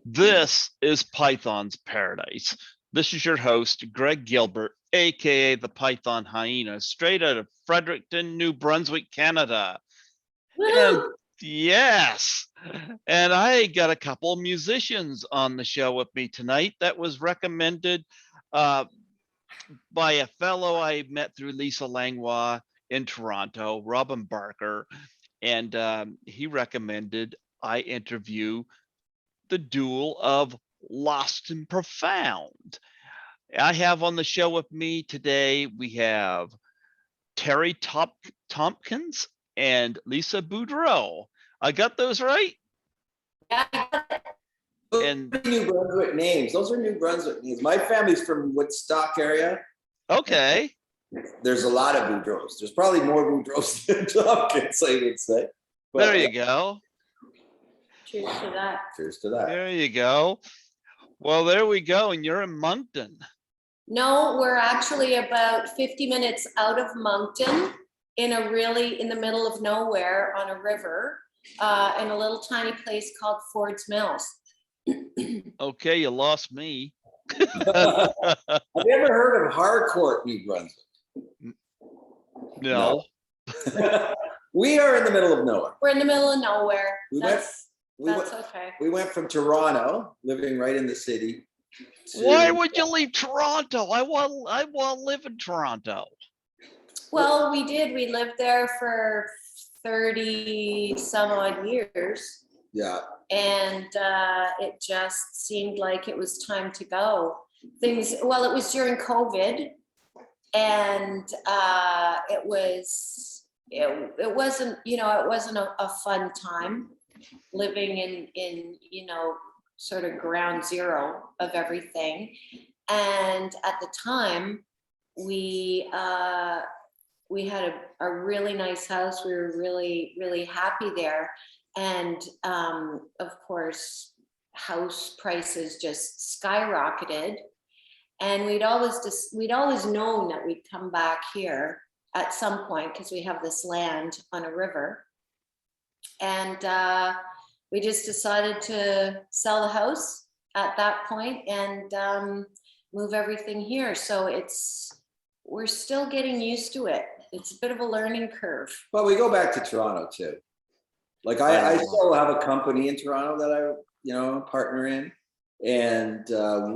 This is Python's Paradise. This is your host, Greg Gilbert, aka the Python Hyena, straight out of Fredericton, New Brunswick, Canada. And Woo! yes, and I got a couple of musicians on the show with me tonight that was recommended uh, by a fellow I met through Lisa Langlois in Toronto, Robin Barker, and he recommended I interview the duel of Lost and Profound. I have on the show with me today, we have Terry Tompkins and Lisa Boudreau. I got those right? Yeah, I got it. And New Brunswick names. Those are New Brunswick names. My family's from Woodstock area. okay. There's a lot of Boudreaux. There's probably more Boudreaux than Tompkins, I would say. But, There you go. Cheers to that. Cheers to that. There you go. Well, there we go. And you're in Moncton. No, we're actually about 50 minutes out of Moncton in the middle of nowhere on a river in a little tiny place called Ford's Mills. Okay, you lost me. Have you ever heard of Harcourt, New Brunswick? No. We are in the middle of nowhere. We're in the middle of nowhere. That's okay. We went from Toronto, living right in the city. Why would you leave Toronto? I want to live in Toronto. Well, we did. We lived there for 30 some odd years. Yeah. And it just seemed like it was time to go. It was during COVID, and it wasn't a fun time living in sort of ground zero of everything. And at the time, we had a really nice house. We were really, really happy there. And of course, house prices just skyrocketed. And we'd always known that we'd come back here at some point because we have this land on a river. And we just decided to sell the house at that point and move everything here. So we're still getting used to it. It's a bit of a learning curve. Well, we go back to Toronto too. Like I still have a company in Toronto that I, partner in. And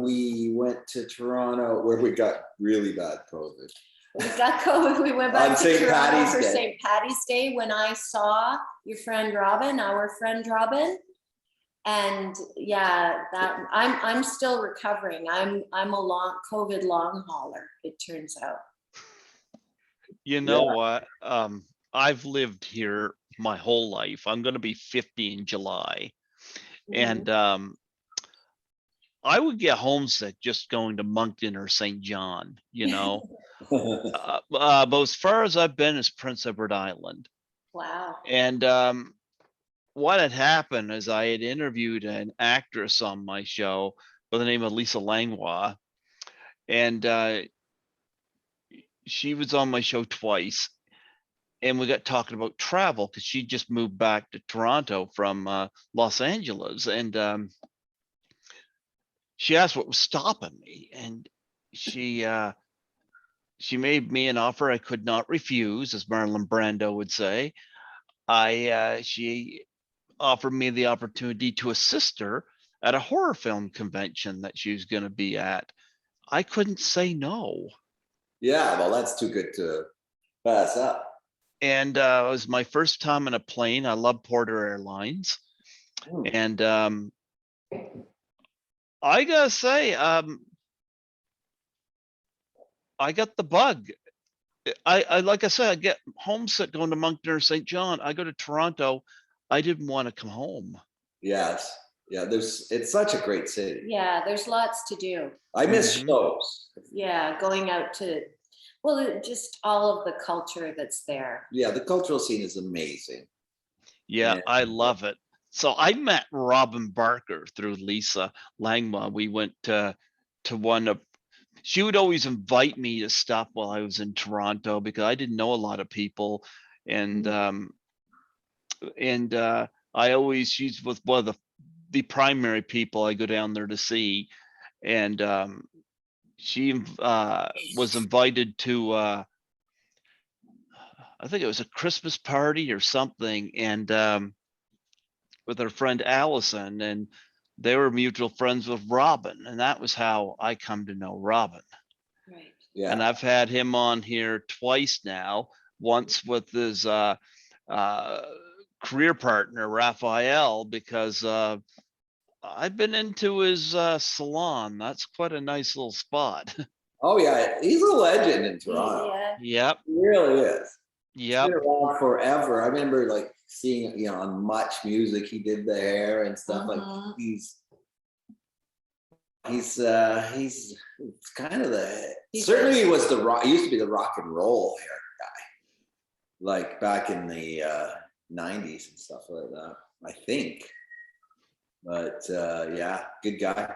we went to Toronto where we got really bad COVID. We got COVID. We went back On to St. Toronto Paddy's for Day. St. Paddy's Day when I saw your friend Robin, our friend Robin. And yeah, that I'm still recovering. I'm a COVID long hauler, it turns out. You know what? I've lived here my whole life. I'm going to be 50 in July. Mhm. And I would get homesick just going to Moncton or St. John, but as far as I've been is Prince Edward Island. Wow. And what had happened is I had interviewed an actress on my show by the name of Lisa Langlois. And she was on my show twice. And we got talking about travel because she just moved back to Toronto from Los Angeles. And she asked what was stopping me. And she made me an offer I could not refuse, as Marlon Brando would say. She offered me the opportunity to assist her at a horror film convention that she was going to be at. I couldn't say no. Yeah, well, that's too good to pass up. And it was my first time in a plane. I love Porter Airlines. And I gotta say, I got the bug. I like I said, I get homesick going to Moncton or St. John. I go to Toronto. I didn't want to come home. Yes. Yeah, it's such a great city. Yeah, there's lots to do. I miss shows. Yeah, going out to, just all of the culture that's there. Yeah, the cultural scene is amazing. Yeah, I love it. So I met Robin Barker through Lisa Langlois. We went to one of, she would always invite me to stop while I was in Toronto because I didn't know a lot of people. And she's with one of the the primary people I go down there to see. And she was invited to I think it was a Christmas party or something, and with her friend Allison, and they were mutual friends with Robin, and that was how I come to know Robin. Right. And Yeah. I've had him on here twice now, once with his career partner Raphael, because I've been into his salon. That's quite a nice little spot. Oh yeah, he's a legend in Toronto. Yeah. Yep. He really is. He's Yep. been around forever. I remember like seeing, on Much Music, he did the hair and stuff. Like he's kind of certainly he was the rock. He used to be the rock and roll hair guy, like back in the 90s and stuff like that, I think. But yeah, good guy.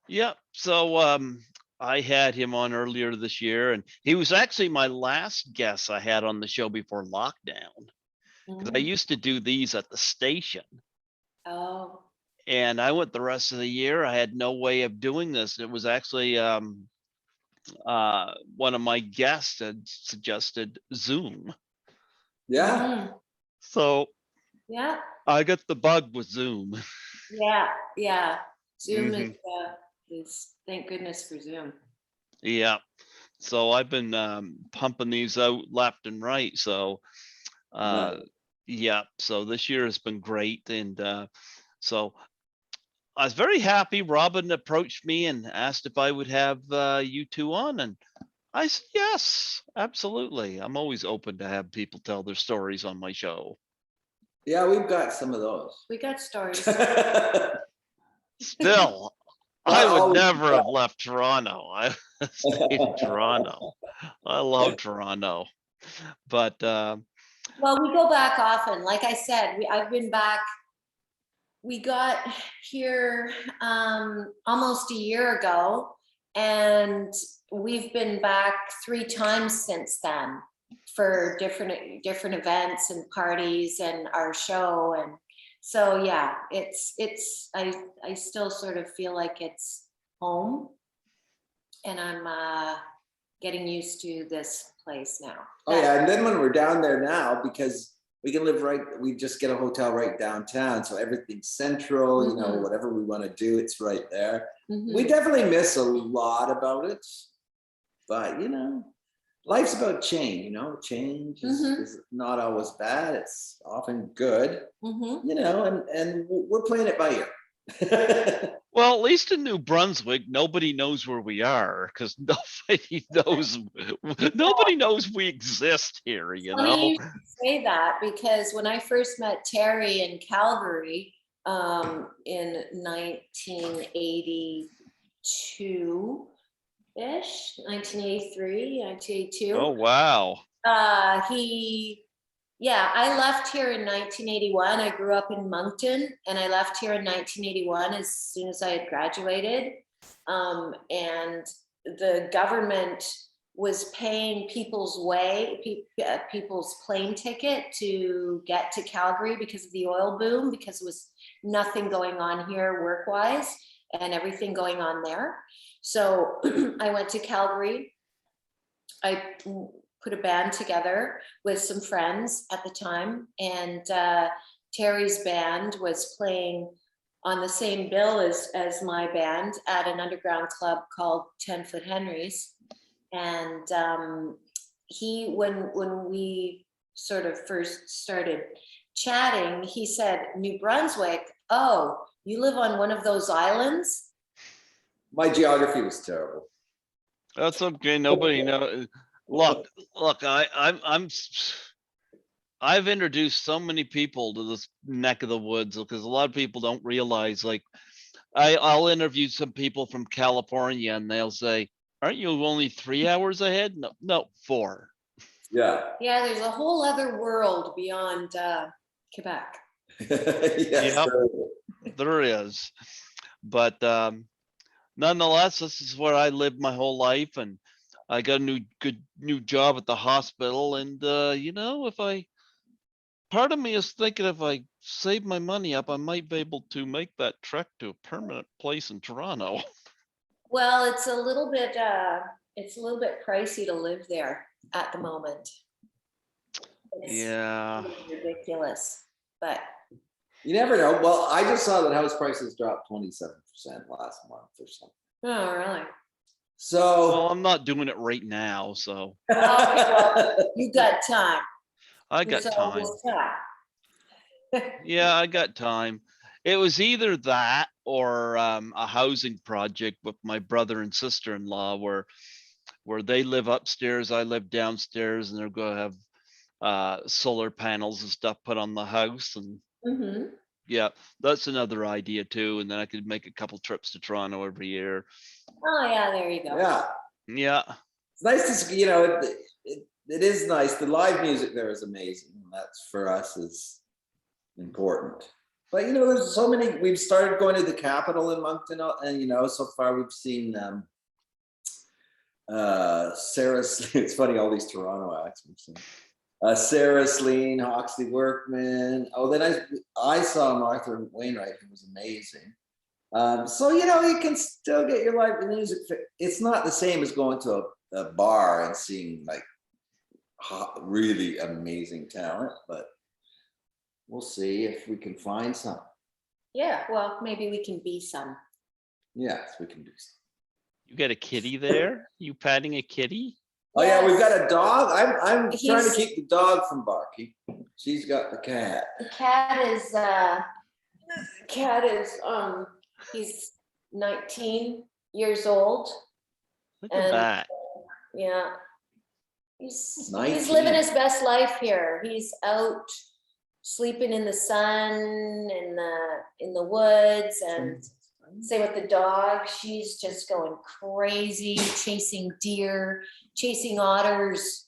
Yep. So I had him on earlier this year, and he was actually my last guest I had on the show before lockdown, because I used to do these at the station. Oh. And I went the rest of the year. I had no way of doing this. It was actually one of my guests had suggested Zoom. Yeah. So Yeah. I got the bug with Zoom. Yeah. Zoom is thank goodness for Zoom. Yeah. So I've been pumping these out left and right. So Nice. yeah. So this year has been great. And so I was very happy. Robin approached me and asked if I would have you two on, and I said yes, absolutely. I'm always open to have people tell their stories on my show. Yeah, we've got some of those. We got stories. Still, I would never have left Toronto. I stayed in Toronto. I love Toronto, but Well, we go back often. Like I said, I've been back. We got here almost a year ago, and we've been back 3 times since then for different events and parties and our show. And so yeah, I still sort of feel like it's home, and I'm getting used to this place now. Oh yeah, and then when we're down there now, because we can live we just get a hotel right downtown, so everything's central, whatever we want to do, it's right there. We definitely miss a lot about it, but life's about change. Change is not always bad, it's often good. And we're playing it by ear. Well, at least in New Brunswick, nobody knows where we are, because nobody knows we exist here. Funny you say that, because when I first met Terry in Calgary in 1982-ish, 1983, 1982. Oh wow. I left here in 1981. I grew up in Moncton, and I left here in 1981 as soon as I had graduated. And the government was paying people's plane ticket to get to Calgary because of the oil boom, because there was nothing going on here work-wise and everything going on there. So I went to Calgary. I put a band together with some friends at the time, and Terry's band was playing on the same bill as my band at an underground club called 10 Foot Henry's. And when we sort of first started chatting, he said, New Brunswick, oh, you live on one of those islands? My geography was terrible. That's okay. Nobody knows. Look, I've introduced so many people to this neck of the woods, because a lot of people don't realize, like, I'll interview some people from California and they'll say, aren't you only 3 hours ahead? No, 4. Yeah. Yeah, there's a whole other world beyond Quebec. Yes, there is. But nonetheless, this is where I lived my whole life, and I got a new job at the hospital. And part of me is thinking, if I save my money up, I might be able to make that trek to a permanent place in Toronto. Well, it's a little bit pricey to live there at the moment. It's Yeah. ridiculous, but You never know. Well, I just saw that house prices dropped 27% last month or something. oh, really? So Well, I'm not doing it right now, so Okay, well, you got time. I got So time. we'll stop. Yeah, I got time. It was either that or a housing project with my brother and sister-in-law where they live upstairs, I live downstairs, and they're going to have solar panels and stuff put on the house. And Mhm. yeah, that's another idea too. And then I could make a couple trips to Toronto every year. Oh, yeah, there you go. yeah, Yeah. it's nice to see, it is nice. The live music there is amazing. That's for us is important. But there's so many. We've started going to the Capitol in Moncton, and so far we've seen Sarah. It's funny, all these Toronto acts we've seen. Sarah Slean, Hawksley Workman. Oh, then I saw Martha Wainwright, who was amazing. So you can still get your live music. It's not the same as going to a bar and seeing like really amazing talent, but we'll see if we can find some. Yeah, well, maybe we can be some. Yes, we can do some. You got a kitty there? You patting a kitty? Oh yeah, we've got Yes. a dog. I'm trying to He's- keep the dog from barking. She's got the cat. The cat is he's 19 years old. Look at And that. yeah, he's 19. living his best life here. He's out sleeping in the sun in the woods, and same with the dog. She's just going crazy, chasing deer, chasing otters,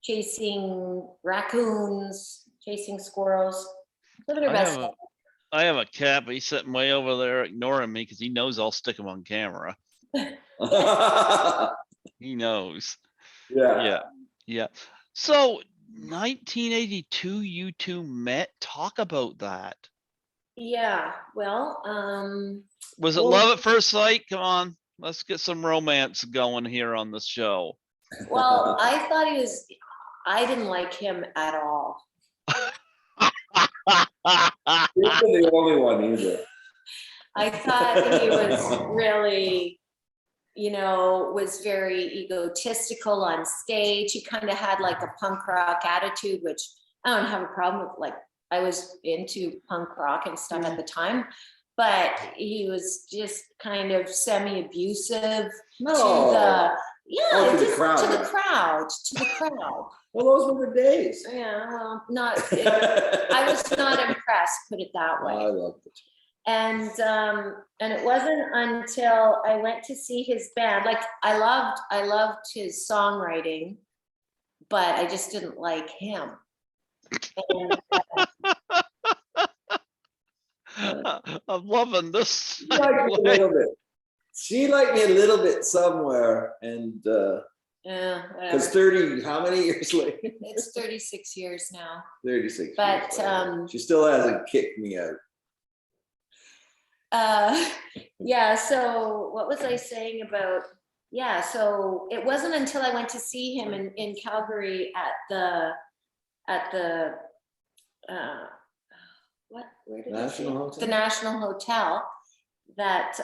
chasing raccoons, chasing squirrels. Living her best life. I have a cat, but he's sitting way over there ignoring me because he knows I'll stick him on camera. He knows. Yeah. Yeah. So 1982, you two met. Talk about that. Yeah, well, Was it Well- love at first sight? Come on, let's get some romance going here on this show. well, I didn't like him at all. You're the only one either. I thought he was really, was very egotistical on stage. He kind of had like a punk rock attitude, which I don't have a problem with. Like, I was into punk rock and stuff at the time, but he was just kind of semi-abusive No. to the To the crowd. to the crowd. Well, those were the days. Yeah, well, I was not impressed, put it that way. I loved it. And it wasn't until I went to see his band. Like, I loved his songwriting, but I just didn't like him. And, I'm loving this. She liked me a little bit. She liked me a little bit somewhere, and yeah, because whatever. 30, how many years later? It's 36 years now. 36. But, years later. She still hasn't kicked me out. Yeah, so what was I saying about, so it wasn't until I went to see him in Calgary at the where did I see National it? Hotel? The National Hotel, that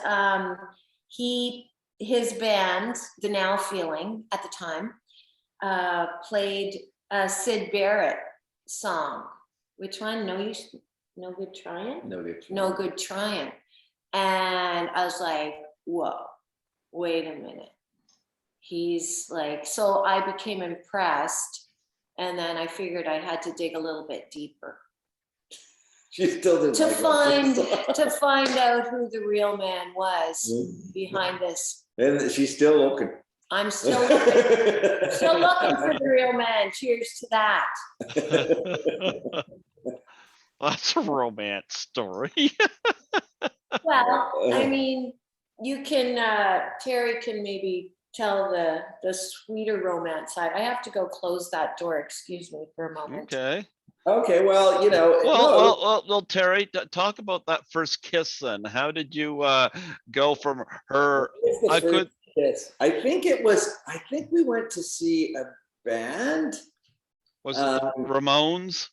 his band, The Now Feeling, at the time, played a Syd Barrett song. Which one? No Good Trying? No good. No Good Trying. And I was like, whoa, wait a minute. He's like, so I became impressed, and then I figured I had to dig a little bit deeper She still didn't to like find out who the real man was behind this. And she's still looking. I'm still looking for the real man. Cheers to that. That's a romance story. Well, I mean, you can, Terry can maybe tell the sweeter romance side. I have to go close that door. Excuse me for a moment. Okay. Okay, well, Well, Terry, talk about that first kiss then. How did you go from her? it was the I first could. kiss. I think we went to see a band. Was it the Ramones?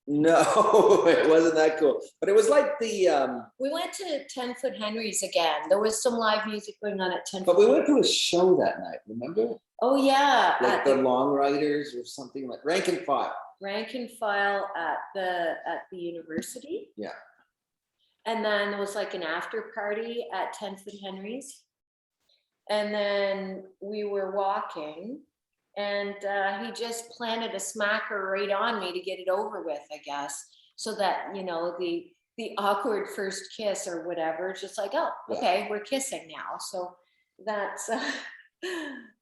No, it wasn't that cool. But it was like the We went to 10-Foot Henry's again. There was some live music going on at 10 but we went to a show that night, remember? Oh, yeah. Like At the Long Riders or something like Rank and File. Rank and File at the university. Yeah. And then there was like an after party at 10-Foot Henry's. And then we were walking, and he just planted a smacker right on me to get it over with, I guess. So that, the awkward first kiss or whatever, it's just like, oh, okay, we're kissing now. So that's.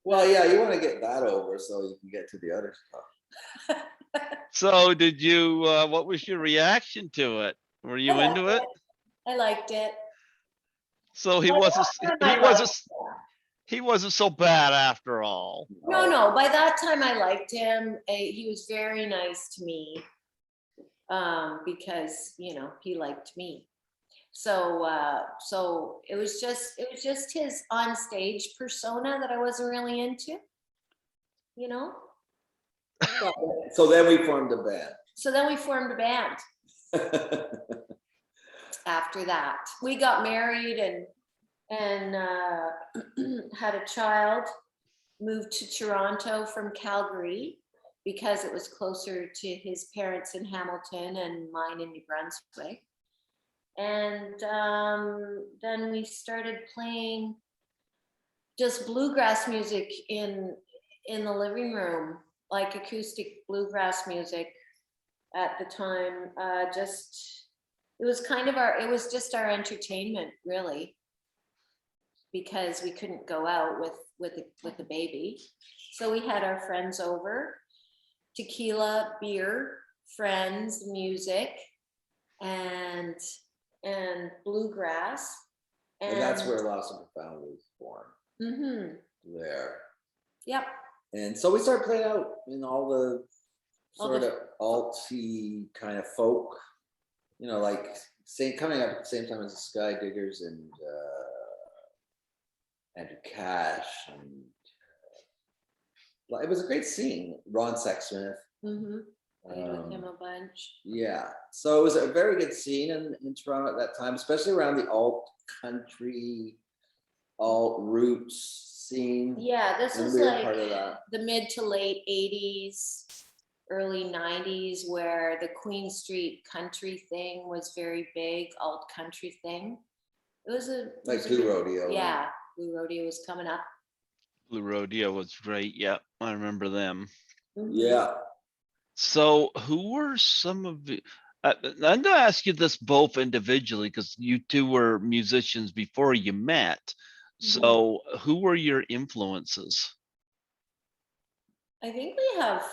Well, yeah, you want to get that over so you can get to the other stuff. So did you, what was your reaction to it? Were you into it? I liked it. So he wasn't so bad after all. No, by that time I liked him. He was very nice to me, because, he liked me. So it was just his on stage persona that I wasn't really into, So then we formed a band. So then we formed a band after that. We got married and had a child, moved to Toronto from Calgary because it was closer to his parents in Hamilton and mine in New Brunswick. And then we started playing just bluegrass music in the living room, like acoustic bluegrass music at the time. It was just our entertainment, really, because we couldn't go out with the baby. So we had our friends over, tequila, beer, friends, music, and bluegrass. And that's where Lost and Profound was born. Mm-hmm. There. Yep. And so we started playing out in all the sort of alty kind of folk, like coming up at the same time as the Sky Diggers and Andrew Cash, and it was a great scene. Ron Sexsmith. Mm-hmm. Played with him a bunch. Yeah, so it was a very good scene in Toronto at that time, especially around the alt country, alt roots scene. Yeah, this was like part of that. The mid to late 80s, early 90s, where the Queen Street country thing was very big, alt country thing. It was Blue Rodeo. Yeah, Blue Rodeo was coming up. Blue Rodeo was great. Yeah, I remember them. Mm-hmm. Yeah. So who were some of the, I'm going to ask you this both individually because you two were musicians before you met. So who were your influences? I think we have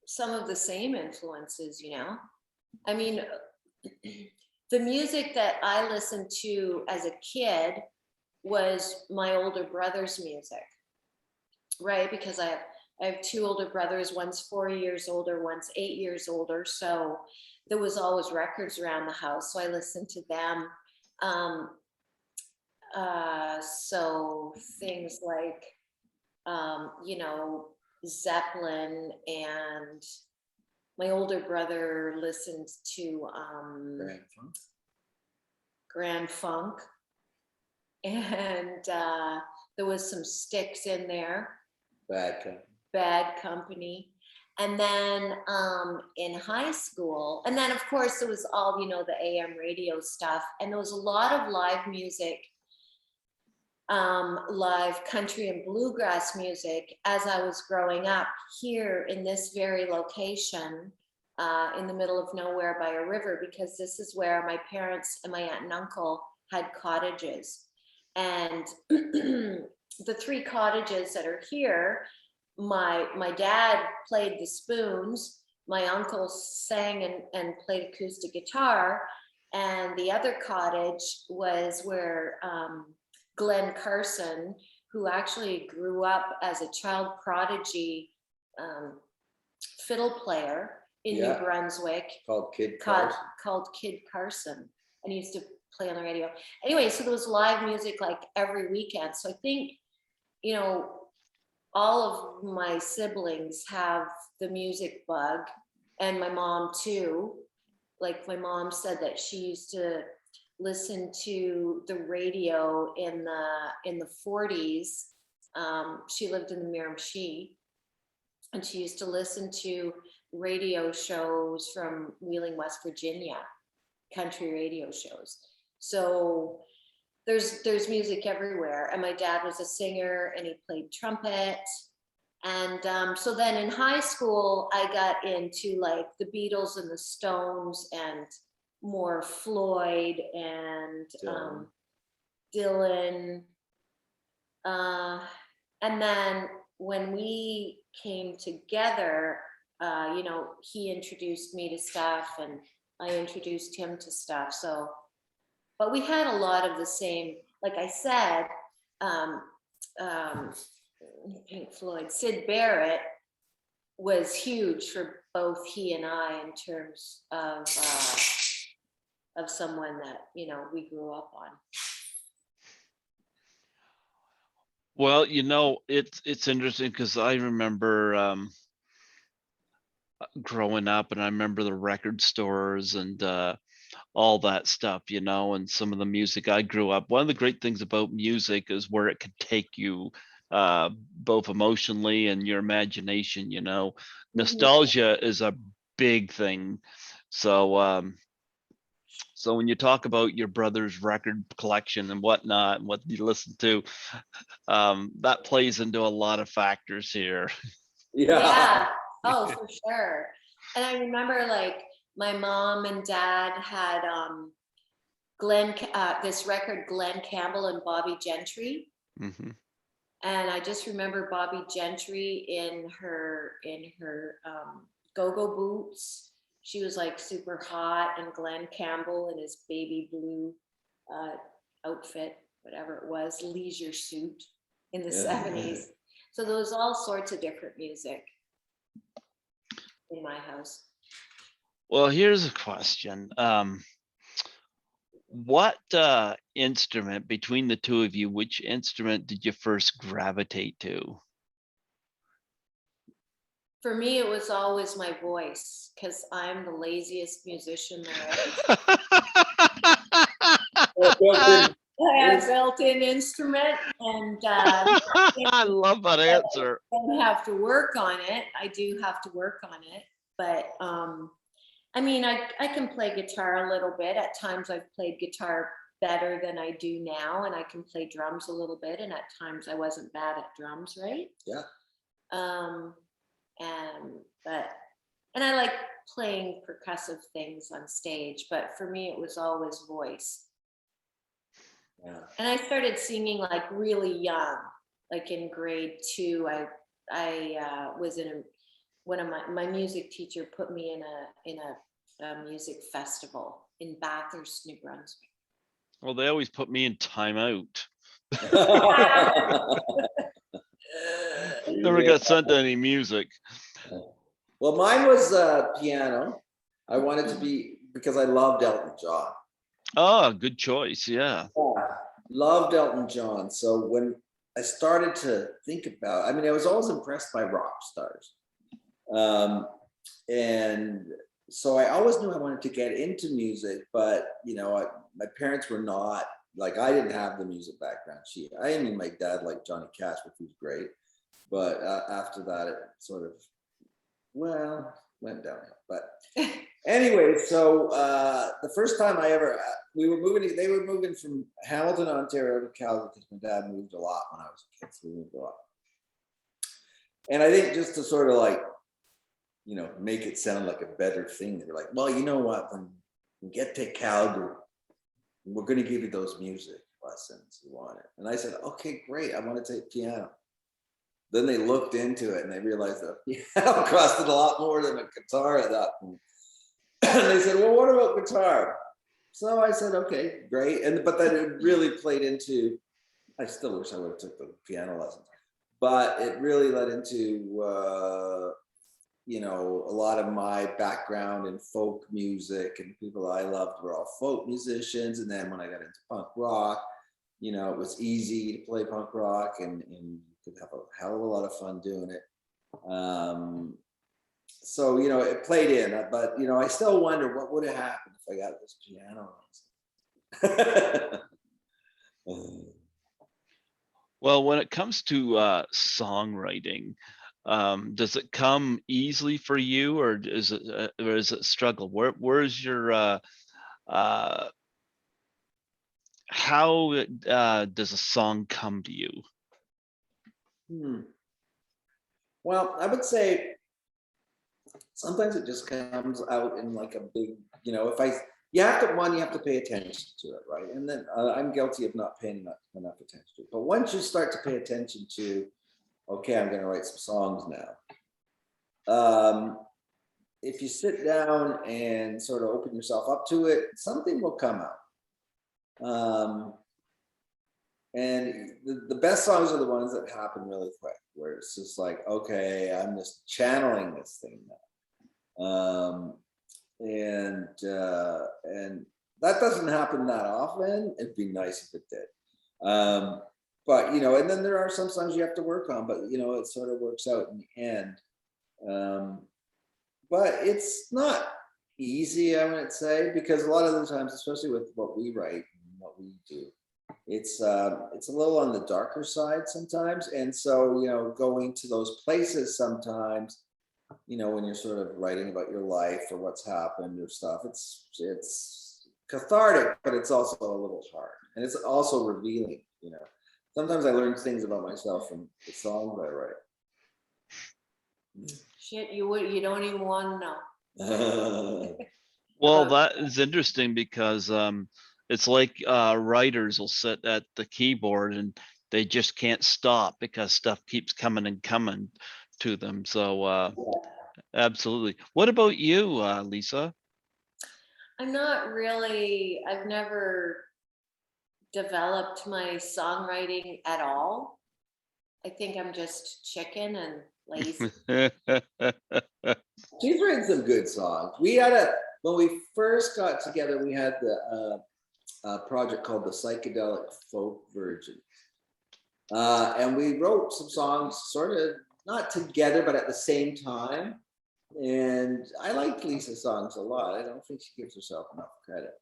some of the same influences, I mean, the music that I listened to as a kid was my older brother's music, right? Because I have two older brothers, one's 4 years older, one's 8 years older. So there was always records around the house. So I listened to them. So things like, Zeppelin, and my older brother listened to Grand Funk. And there was some Styx in there. Bad Company. And then in high school, and then of course there was all, the AM radio stuff, and there was a lot of live music, live country and bluegrass music as I was growing up here in this very location, in the middle of nowhere by a river, because this is where my parents and my aunt and uncle had cottages. And the 3 cottages that are here, my dad played the spoons, my uncle sang and played acoustic guitar, and the other cottage was where Glenn Carson, who actually grew up as a child prodigy fiddle player, in New Brunswick called Kid Carson, and he used to play on the radio. Anyway, so there was live music like every weekend. So I think, you know, all of my siblings have the music bug, and my mom too. Like my mom said that she used to listen to the radio in the 40s. She lived in the Miramichi, and she used to listen to radio shows from Wheeling, West Virginia, country radio shows. So there's music everywhere. And my dad was a singer, and he played trumpet. And so then in high school, I got into like the Beatles and the Stones and more Floyd and Dylan. And then when we came together, you know, he introduced me to stuff and I introduced him to stuff. So, but we had a lot of the same, like I said, Pink Floyd, Sid Barrett was huge for both he and I in terms of someone that, you know, we grew up on. Well, you know, it's interesting because I remember growing up, and I remember the record stores and all that stuff, you know, and some of the music I grew up. One of the great things about music is where it could take you both emotionally and your imagination, you know. Nostalgia is a big thing. So so when you talk about your brother's record collection and whatnot and what you listen to, that plays into a lot of factors here. Yeah. Oh, for sure. And I remember like my mom and dad had this record, Glenn Campbell and Bobby Gentry. Mm-hmm. And I just remember Bobby Gentry in her go-go boots. She was like super hot, and Glenn Campbell in his baby blue outfit, whatever it was, leisure suit in the 70s. So there was all sorts of different music in my house. Well, here's a question. What instrument between the two of you, which instrument did you first gravitate to? For me, it was always my voice, because I'm the laziest musician there is. I have built-in instrument, and I love that answer. I don't have to work on it. I do have to work on it, but I mean, I can play guitar a little bit. At times I've played guitar better than I do now, and I can play drums a little bit, and at times I wasn't bad at drums, right? Yeah. And I like playing percussive things on stage, but for me it was always voice. Yeah. And I started singing like really young, like in grade 2. I was in one of my music teacher put me in a music festival in Bathurst, New Brunswick. Well, they always put me in timeout. Never got sent any music. Well, mine was piano. I wanted to be, because I loved Elton John. Oh, good choice. Yeah. Loved Elton John. So when I started to think about, I mean, I was always impressed by rock stars. And so I always knew I wanted to get into music, but, you know, my parents were not, like, I didn't have the music background. I mean, my dad liked Johnny Cash, which was great. But after that, it sort of, well, went downhill. But anyway, so the first time they were moving from Hamilton, Ontario to Calgary, because my dad moved a lot when I was a kid, so we moved a lot. And I think just to sort of like, you know, make it sound like a better thing, they were like, well, you know what, when we get to Calgary, we're going to give you those music lessons you want it. And I said, okay, great, I want to take piano. Then they looked into it and they realized that piano costed a lot more than a guitar at that point. And they said, well, what about guitar? So I said, okay, great. But then it really played into, I still wish I would have took the piano lessons, but it really led into you know, a lot of my background in folk music and people I loved were all folk musicians. And then when I got into punk rock, you know, it was easy to play punk rock and you could have a hell of a lot of fun doing it. So, you know, it played in, but, you know, I still wonder what would have happened if I got this piano lesson. Well, when it comes to songwriting, does it come easily for you, or is it a struggle? Where's your how does a song come to you? Well, I would say sometimes it just comes out in like a big, you know, you have to pay attention to it, right? And then I'm guilty of not paying enough attention to it. But once you start to pay attention to, okay, I'm going to write some songs now. If you sit down and sort of open yourself up to it, something will come out. And the best songs are the ones that happen really quick, where it's just like, okay, I'm just channeling this thing now. And that doesn't happen that often. It'd be nice if it did. But, you know, and then there are some songs you have to work on, but, you know, it sort of works out in the end. But it's not easy, I wouldn't say, because a lot of the times, especially with what we write and what we do, it's a little on the darker side sometimes. And so, you know, going to those places sometimes, you know, when you're sort of writing about your life or what's happened or stuff, it's cathartic, but it's also a little hard. And it's also revealing, you know. Sometimes I learn things about myself from the songs I write. Shit, you don't even want to know. Well, that is interesting because it's like writers will sit at the keyboard and they just can't stop because stuff keeps coming and coming to them. So absolutely. What about you, Lisa? I'm not really, I've never developed my songwriting at all. I think I'm just chicken and lazy. She's written some good songs. When we first got together, we had the project called the Psychedelic Folk Virgins. And we wrote some songs sort of not together, but at the same time. And I like Lisa's songs a lot. I don't think she gives herself enough credit.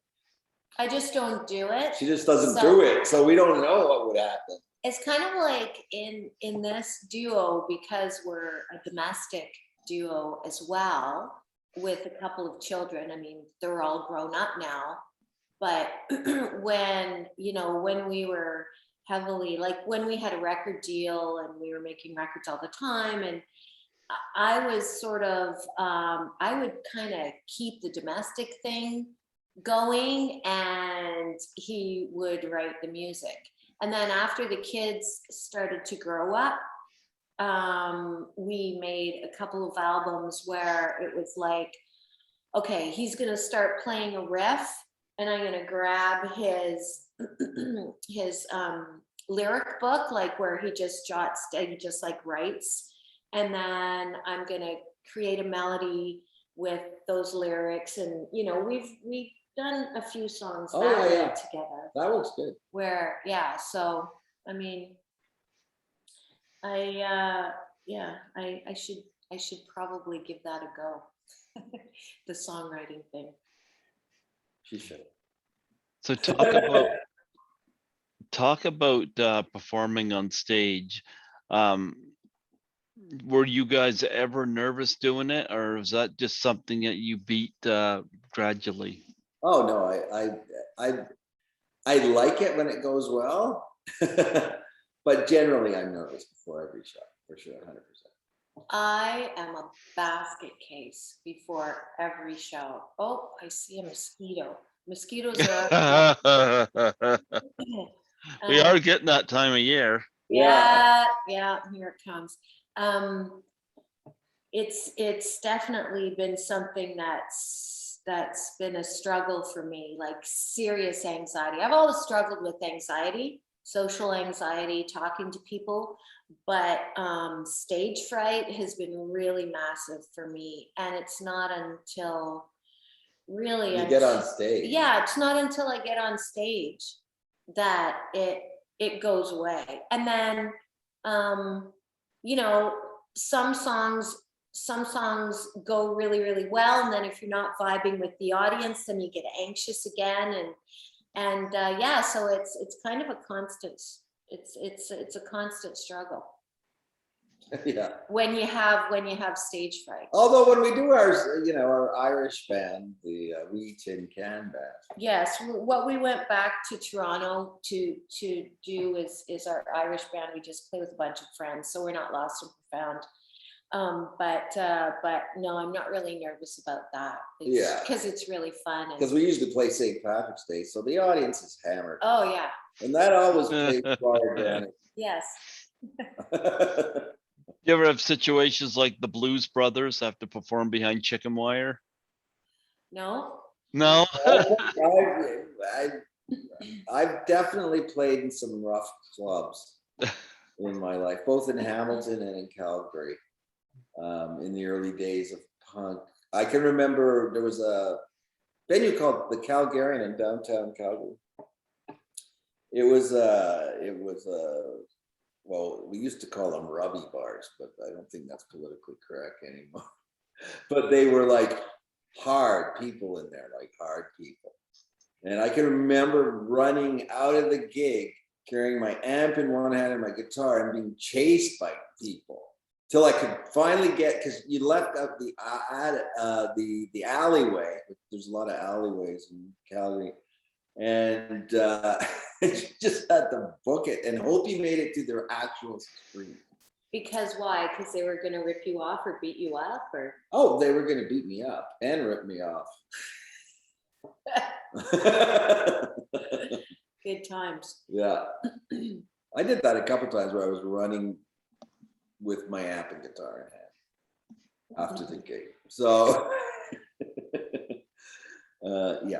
I just don't do it. She just doesn't do it. So we don't know what would happen. It's kind of like in this duo, because we're a domestic duo as well, with a couple of children. I mean, they're all grown up now. But when we were heavily, like when we had a record deal and we were making records all the time, and I was sort of, I would kind of keep the domestic thing going and he would write the music. And then after the kids started to grow up, we made a couple of albums where it was like, okay, he's going to start playing a riff and I'm going to grab his lyric book, like where he just like writes. And then I'm going to create a melody with those lyrics. And, you know, we've done a few songs together. That looks good. So, I mean, I should probably give that a go. The songwriting thing. She should. So talk about performing on stage. Were you guys ever nervous doing it, or was that just something that you beat gradually? Oh no, I like it when it goes well, but generally I'm nervous before every show, for sure, 100%. I am a basket case before every show. Oh, I see a mosquito. Mosquitoes are We are getting that time of year. Yeah, here it comes. It's definitely been something that's been a struggle for me, like serious anxiety. I've always struggled with anxiety, social anxiety, talking to people, but stage fright has been really massive for me. And it's not until really You get on stage. yeah, it's not until I get on stage that it goes away. And then you know, some songs go really, really well, and then if you're not vibing with the audience, then you get anxious again, and yeah, so it's kind of a constant, it's a constant struggle Yeah. when you have stage fright. Although when we do our, you know, our Irish band, the Wee Tin Can Band. Yes, what we went back to Toronto to do is our Irish band. We just play with a bunch of friends, so we're not lost and profound. But no, I'm not really nervous about that. Yeah. Because it's really fun. Because we usually play St. Patrick's Day, so the audience is hammered. Oh yeah. And that always plays to our advantage. Yes. You ever have situations like the Blues Brothers have to perform behind chicken wire? No. No. I've definitely played in some rough clubs in my life, both in Hamilton and in Calgary, in the early days of punk. I can remember there was a venue called the Calgarian in downtown Calgary. It was well, we used to call them rubby bars, but I don't think that's politically correct anymore. But they were like hard people in there, like hard people. And I can remember running out of the gig, carrying my amp in one hand and my guitar, and being chased by people till I could finally get, because you left out the alleyway. There's a lot of alleyways in Calgary, and you just had to book it and hope you made it to their actual street. Because why? Because they were going to rip you off or beat you up, or? Oh, they were going to beat me up and rip me off. Good times. Yeah. I did that a couple times where I was running with my amp and guitar in hand after the gig. So, yeah.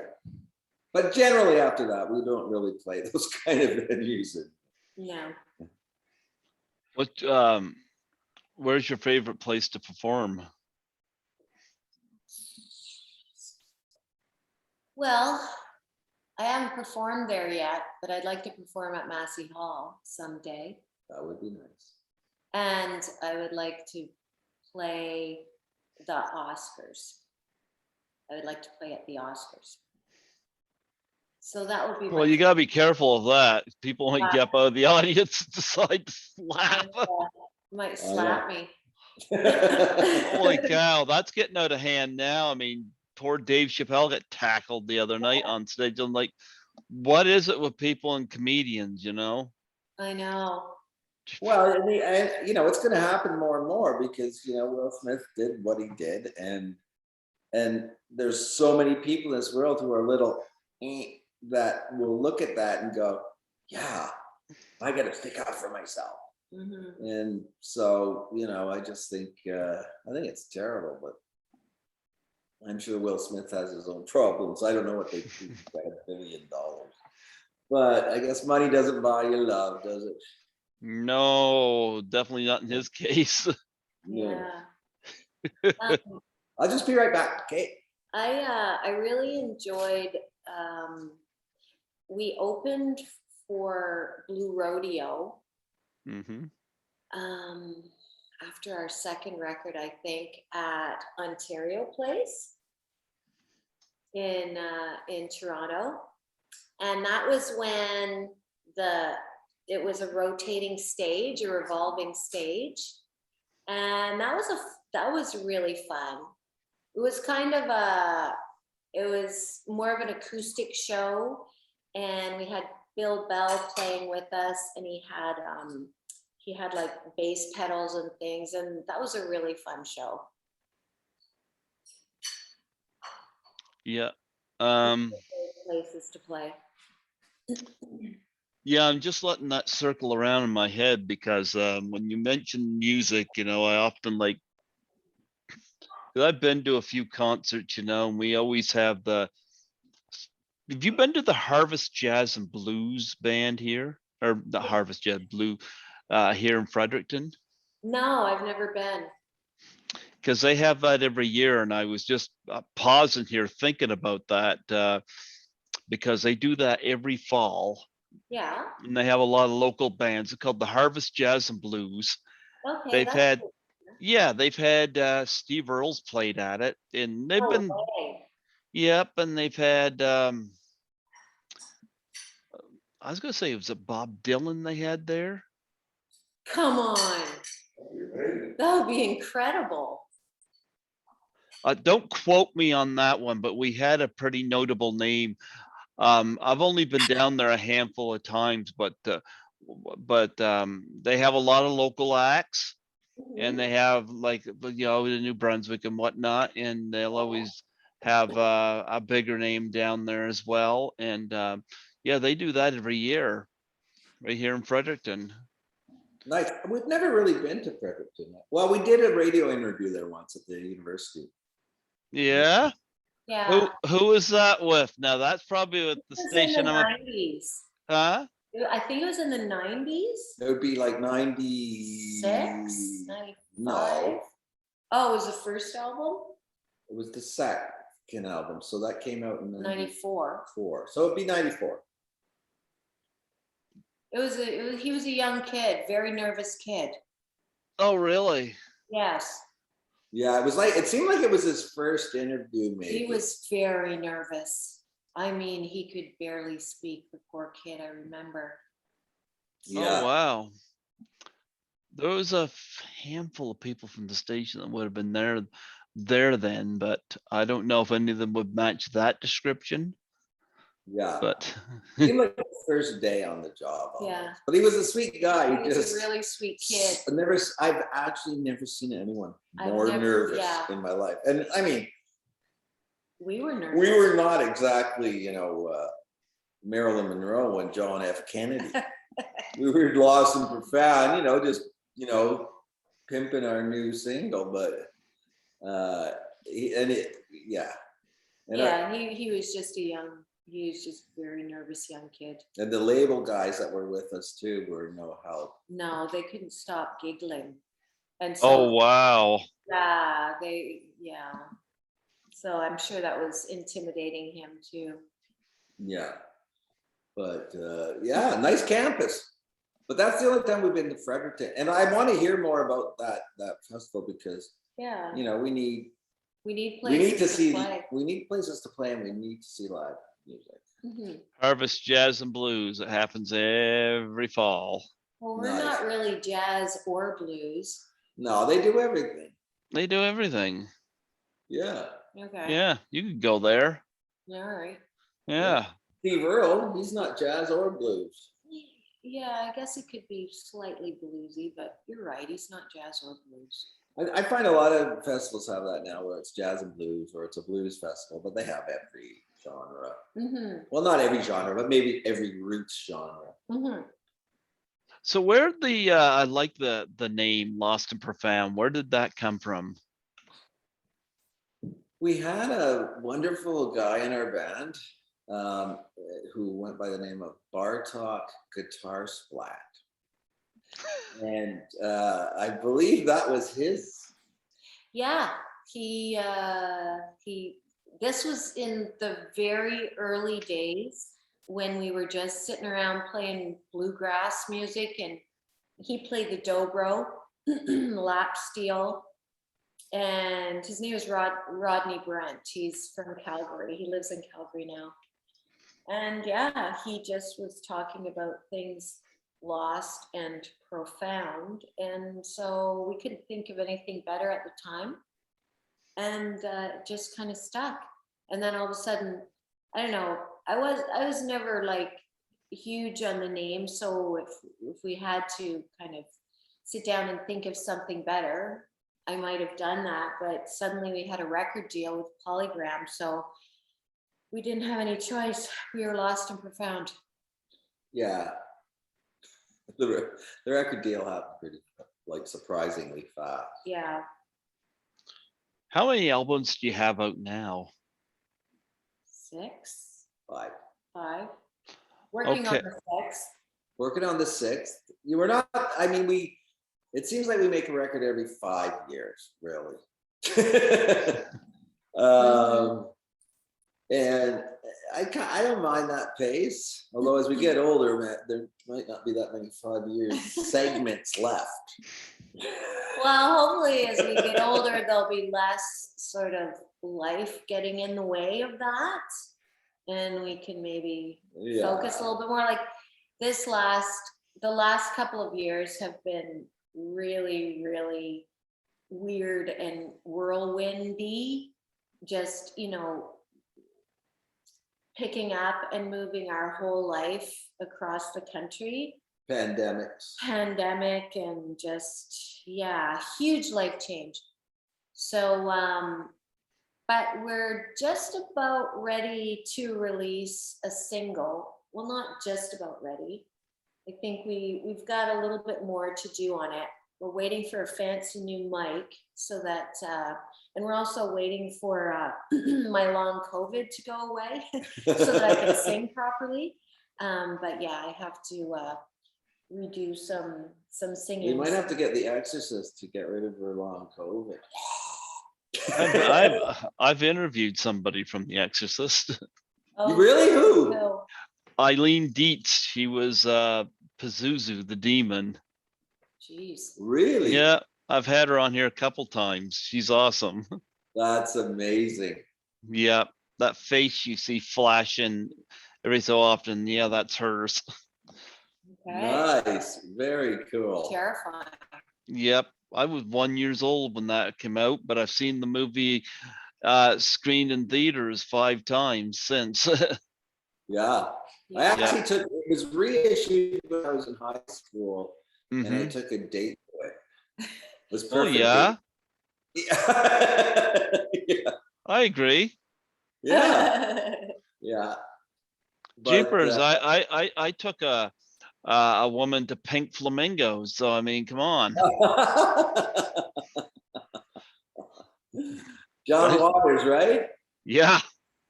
But generally after that, we don't really play those kind of venues. No. What where's your favorite place to perform? Well, I haven't performed there yet, but I'd like to perform at Massey Hall someday. That would be nice. And I would like to play the Oscars. I would like to play at the Oscars. So that would be. Well, you gotta be careful of that. People might get up out of the audience and decide to slap. Might slap me. Holy cow, that's getting out of hand now. I mean, poor Dave Chappelle got tackled the other night on stage. I'm like, what is it with people and comedians, you know? I know. Well, and you know, it's going to happen more and more because, you know, Will Smith did what he did, and there's so many people in this world who are little that will look at that and go, yeah, I got to stick up for myself. Mm-hmm. And so, you know, I just think I think it's terrible, but I'm sure Will Smith has his own problems. I don't know what they do for $1 billion, but I guess money doesn't buy you love, does it? No, definitely not in his case. Yeah. I'll just be right back. Okay. I really enjoyed. We opened for Blue Rodeo. Mm-hmm. After our second record, I think, at Ontario Place in Toronto, and that was when it was a rotating stage, a revolving stage, and that was really fun. It was kind of it was more of an acoustic show, and we had Bill Bell playing with us, and he had like bass pedals and things, and that was a really fun show. Yeah. Places to play. Yeah, I'm just letting that circle around in my head because when you mention music, you know, I often like, 'cause I've been to a few concerts, you know, and we always have you been to the Harvest Jazz and Blues band here? or the Harvest Jazz Blue here in Fredericton? No, I've never been. Because they have that every year, and I was just pausing here thinking about that because they do that every fall, Yeah. and they have a lot of local bands. It's called the Harvest Jazz and Blues. Okay. They've That's had, cool. yeah, they've had Steve Earle's played at it, and they've No been, way. yep, and they've had, I was gonna say, was it Bob Dylan they had there? Come on. That would be incredible. Don't quote me on that one, but we had a pretty notable name. I've only been down there a handful of times, but they have a lot of local acts, and Mhm. they have like the New Brunswick and whatnot, and they'll always have a bigger name down there as well. And yeah, they do that every year right here in Fredericton. Nice. We've never really been to Fredericton. Well, we did a radio interview there once at the university. Yeah. Yeah. Who is that with? Now that's probably with the It was in station the I'm a 90s. huh? I think it was in the 90s. It would be like 90. 96, 95. No, Oh, it was the first album? it was the second album. So that came out in 94. 94. So it'd be 94. He was a young kid, very nervous kid. Oh, really? Yes. Yeah, it seemed like it was his first interview, maybe. He was very nervous. I mean, he could barely speak, the poor kid, I remember. Yeah. Oh, wow. There was a handful of people from the station that would have been there then, but I don't know if any of them would match that description. Yeah. But Seemed like the first day on the job. Almost. Yeah. But he was a sweet guy. He was a really sweet kid. I've actually never seen anyone I've more never- nervous yeah. in my life. And I mean, We were nervous. we were not exactly, Marilyn Monroe and John F. Kennedy. We were lost and profound, just, pimping our new single, but he was just a very nervous young kid. and the label guys that were with us too were no help. No, they couldn't stop giggling. And oh, so, wow. so I'm sure that was intimidating him too. Yeah. But nice campus. But that's the only time we've been to Fredericton. And I want to hear more about that festival because Yeah. we need places to see play. we need places to play, and we need to see live music. Mhm. Harvest Jazz and Blues. It happens every fall. Well, we're Nice. not really jazz or blues. No, they do everything. They do everything. Yeah. Okay. Yeah, you could go there. All right. Yeah. Steve Earle, he's not jazz or blues. Yeah, I guess it could be slightly bluesy, but you're right. He's not jazz or blues. I find a lot of festivals have that now where it's jazz and blues or it's a blues festival, but they have every genre. Mm-hmm. Well, not every genre, but maybe every roots genre. Mm-hmm. So where I like the name Lost and Profound. Where did that come from? We had a wonderful guy in our band who went by the name of Bartok Guitar Splat. And I believe that was his. Yeah, this was in the very early days when we were just sitting around playing bluegrass music, and he played the dobro, lap steel, and his name is Rodney Brent. He's from Calgary. He lives in Calgary now. And yeah, he just was talking about things lost and profound. And so we couldn't think of anything better at the time. And it just kind of stuck. And then all of a sudden, I don't know, I was never like huge on the name. So if we had to kind of sit down and think of something better, I might have done that. But suddenly we had a record deal with Polygram. So we didn't have any choice. We were lost and profound. Yeah. The record deal happened pretty, surprisingly fast. Yeah. How many albums do you have out now? 6, 5. 5. Working Okay. on the 6. Working on the 6th. You were not, I mean, it seems like we make a record every 5 years, really. And I don't mind that pace. Although as we get older, man, there might not be that many 5 years segments left. Well, hopefully as we get older, there'll be less sort of life getting in the way of that. And we can maybe focus a little bit more. Like the last couple of years have been really, really weird and whirlwindy. Just, picking up and moving our whole life across the country. Pandemic and just, huge life change. So, but we're just about ready to release a single. Well, not just about ready. I think we've got a little bit more to do on it. We're waiting for a fancy new mic so that, and we're also waiting for my long COVID to go away so that I can sing properly. But yeah, I have to redo some singing. You might have to get The Exorcist to get rid of her long COVID. I've interviewed somebody from The Exorcist. Oh, really? Who? No. Eileen Dietz. She was Pazuzu, the demon. Jeez. Really? Yeah, I've had her on here a couple times. She's awesome. That's amazing. Yeah, that face you see flashing every so often. Yeah, that's hers. Okay. Nice. Very cool. Terrifying. Yep. I was 1 year old when that came out, but I've seen the movie screened in theaters 5 times since. Yeah. I actually took, it was reissued when I was in high school, and I took a date to it. It was perfect. Oh, yeah? Yeah. I agree. Yeah. Yeah. Jeepers, I took a woman to Pink Flamingos, so I mean, come on. John Waters, right? Yeah.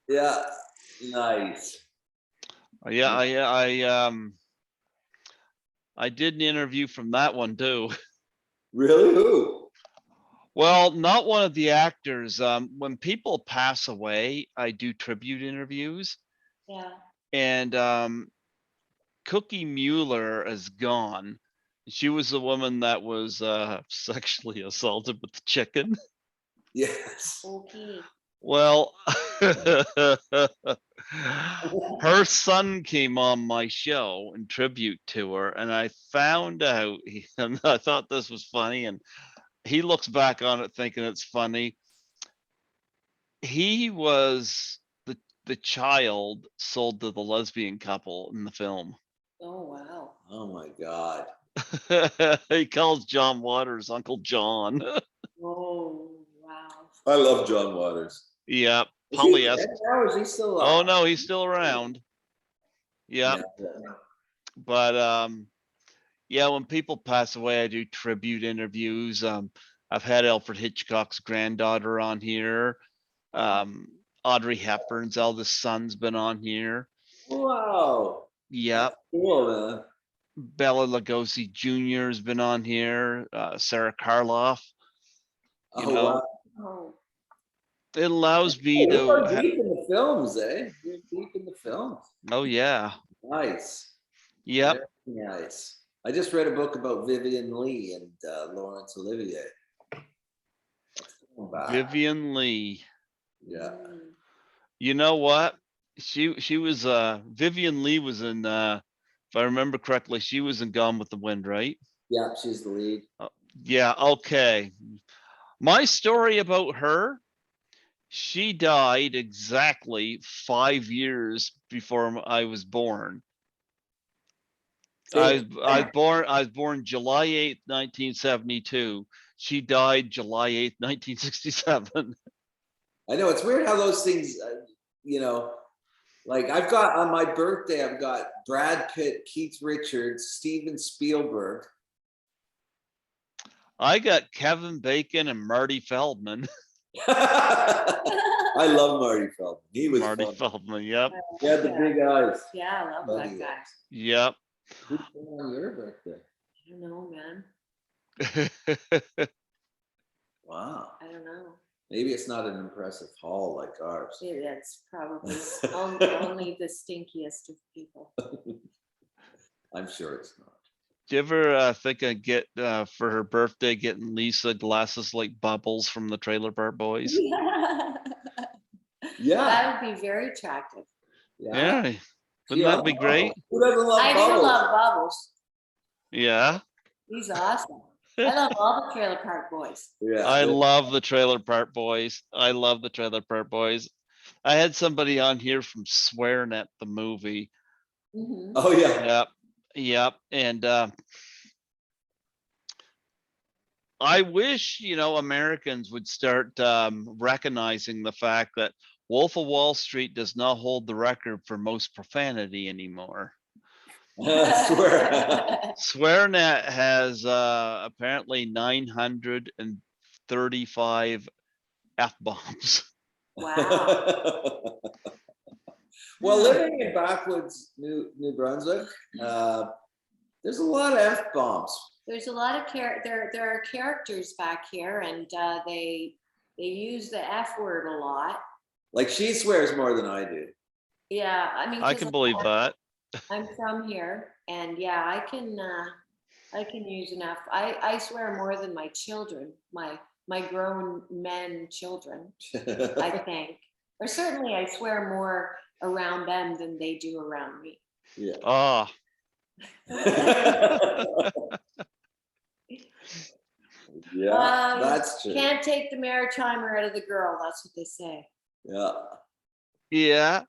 Yeah. Nice. Yeah, I did an interview from that one too. Really? Who? Well, not one of the actors. When people pass away, I do tribute interviews. Yeah. And Cookie Mueller is gone. She was the woman that was sexually assaulted with the chicken. Yes. Okay. Well, her son came on my show in tribute to her, and I found out, and I thought this was funny, and he looks back on it thinking it's funny. He was the child sold to the lesbian couple in the film. Oh, wow. Oh my God. He calls John Waters Uncle John. Oh, wow. I love John Waters. Yeah. Is he dead now? Is he still alive? Oh no, he's still around. Yeah. But yeah, when people pass away, I do tribute interviews. I've had Alfred Hitchcock's granddaughter on here. Audrey Hepburn's eldest son's been on here. Wow. Yep. Cool, man. Bela Lugosi Jr. has been on here. Sarah Karloff. Wow. Oh. It allows me You are to. deep in the films, eh? You're deep in the films. Oh yeah. Nice. Yep. Very nice. I just read a book about Vivian Lee and Laurence Olivier. Vivian Lee. Yeah. You know what? She was Vivian Lee was in if I remember correctly, she was in Gone with the Wind, right? Yeah, she's the lead. Yeah, okay. My story about her, she died exactly 5 years before I was born. I was born July 8th, 1972. She died July 8th, 1967. I know, it's weird how those things, like I've got on my birthday, I've got Brad Pitt, Keith Richards, Steven Spielberg. I got Kevin Bacon and Marty Feldman. I love Marty Feldman. He was Marty fun. Feldman, yep. He had the big eyes. Yeah, I love that guy. Yep. Who's on your birthday? I don't know, man. Wow. I don't know. Maybe it's not an impressive haul like ours. Yeah, that's probably only the stinkiest of people. I'm sure it's not. Do you ever think of get for her birthday getting Lisa glasses like Bubbles from the Trailer Park Boys? Yeah. That would be very attractive. Yeah, wouldn't that be great? Who doesn't love I Bubbles? do love Bubbles. Yeah, He's awesome. I love all the Trailer Park Boys. Yeah. I love the Trailer Park Boys. I love the Trailer Park Boys. I had somebody on here from Swearing at the movie. Mhm. Oh yeah. Yep. And I wish, Americans would start recognizing the fact that Wolf of Wall Street does not hold the record for most profanity anymore. I swear. SwearNet has apparently 935 F-bombs. Wow. Well, living in backwoods New Brunswick, there's a lot of F-bombs. There's a lot of there are characters back here, and they use the F word a lot. Like she swears more than I do. Yeah, I mean, I can believe that. I'm from here, and yeah, I can use an F. I swear more than my children, my grown men children, I think. Or certainly I swear more around them than they do around me. Yeah. Oh, Yeah, that's true. Can't take the maritimer out of the girl. That's what they say. Yeah. yeah.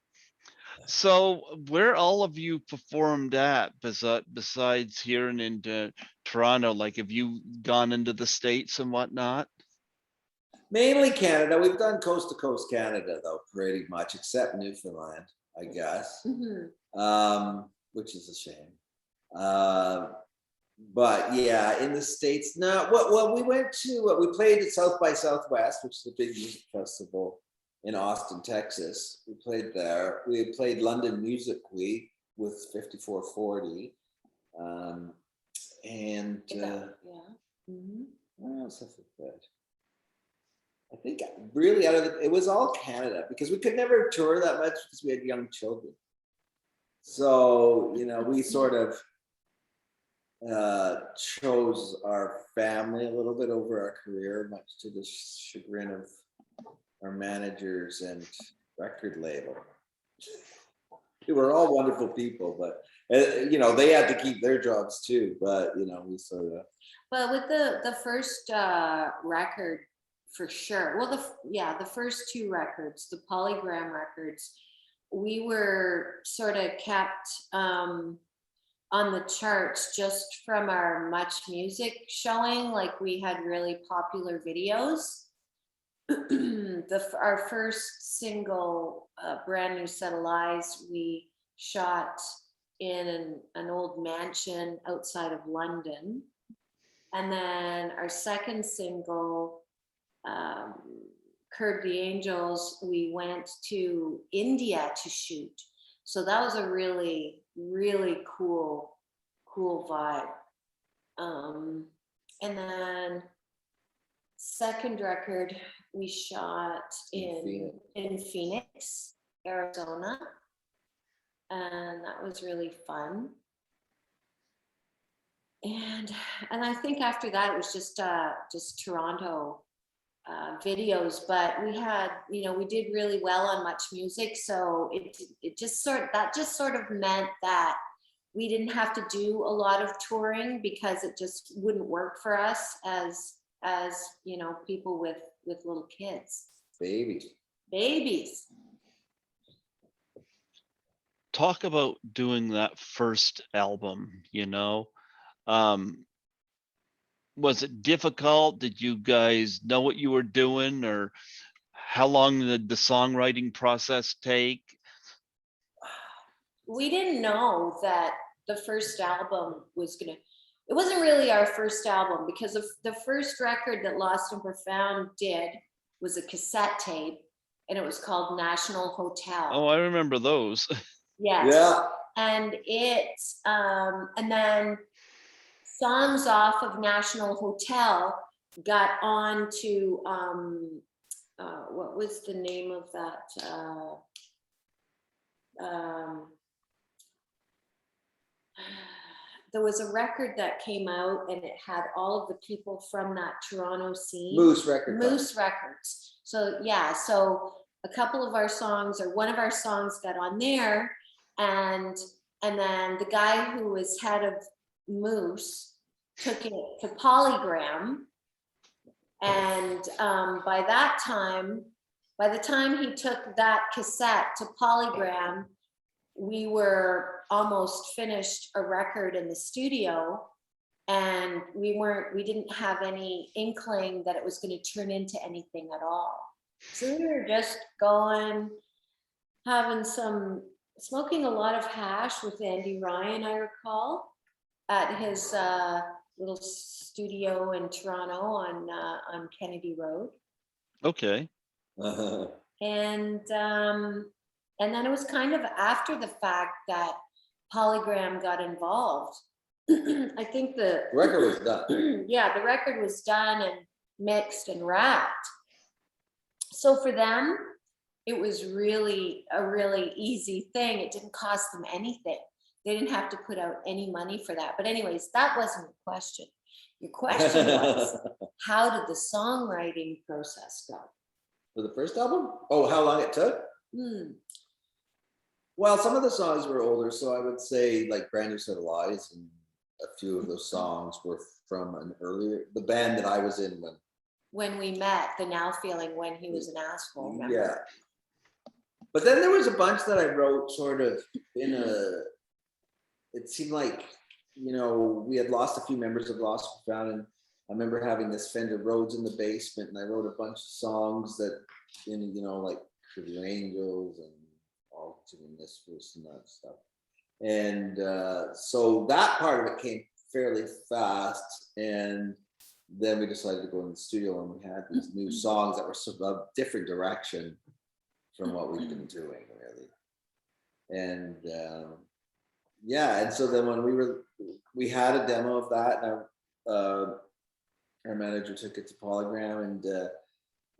So where all of you performed at besides here and in Toronto? Like, have you gone into the States and whatnot? Mainly Canada. We've done coast to coast Canada though, pretty much, except Newfoundland, I guess. Mm-hmm. Which is a shame. But yeah, in the States, no. Well, we went to we played at South by Southwest, which is a big music festival in Austin, Texas. We played there. We played London Music Week with 5440. And Yeah. Mm-hmm. what else have we played? I think really it was all Canada because we could never tour that much because we had young children. So, we sort of chose our family a little bit over our career, much to the chagrin of our managers and record label. They were all wonderful people, but they had to keep their jobs too. But we sort of. But with the first record, for sure. Well, the first two records, the Polygram records, we were sort of kept on the charts just from our Much Music showing. Like we had really popular videos. Our first single, Brand New Set of Lies, we shot in an old mansion outside of London. And then our second single, Curb the Angels, we went to India to shoot. So that was a really, really cool vibe. And then second record we shot in Phoenix, Arizona. And that was really fun. And I think after that it was just Toronto videos, but we had, we did really well on Much Music, so it just sort of meant that we didn't have to do a lot of touring because it just wouldn't work for us as people with little kids. Babies. Talk about doing that first album, was it difficult? Did you guys know what you were doing, or how long did the songwriting process take? We didn't know that the first album it wasn't really our first album, because the first record that Lost and Profound did was a cassette tape, and it was called National Hotel. Oh, I remember those. Yes. Yeah. and and then songs off of National Hotel got on to what was the name of that? There was a record that came out and it had all of the people from that Toronto scene. Moose Records. Moose Records. So yeah, so a couple of our songs, or one of our songs, got on there, and then the guy who was head of Moose took it to Polygram, and by the time he took that cassette to Polygram, we were almost finished a record in the studio, and we didn't have any inkling that it was going to turn into anything at all. So we were just going, smoking a lot of hash with Andy Ryan, I recall, at his little studio in Toronto on Kennedy Road. Okay. And then it was kind of after the fact that Polygram got involved. I think the record was done. Yeah, the record was done and mixed and wrapped. So for them, it was really a really easy thing. It didn't cost them anything. They didn't have to put out any money for that. But anyways, that wasn't the question. Your question was, how did the songwriting process go? For the first album? Oh, how long it took? Well, some of the songs were older, so I would say like Brand New Set of Lies, and a few of those songs were from the band that I was in when we met, the Now Feeling, when he was an asshole. Remember? Yeah. But then there was a bunch that I wrote sort of it seemed like, we had lost a few members of Lost and Found, and I remember having this Fender Rhodes in the basement, and I wrote a bunch of songs that, like Tribute Angels and All to This, This, and that stuff. And so that part of it came fairly fast, and then we decided to go in the studio, and we had these new songs that were sort of a different direction from what we've been doing, really. And and so then when we had a demo of that, and our manager took it to Polygram,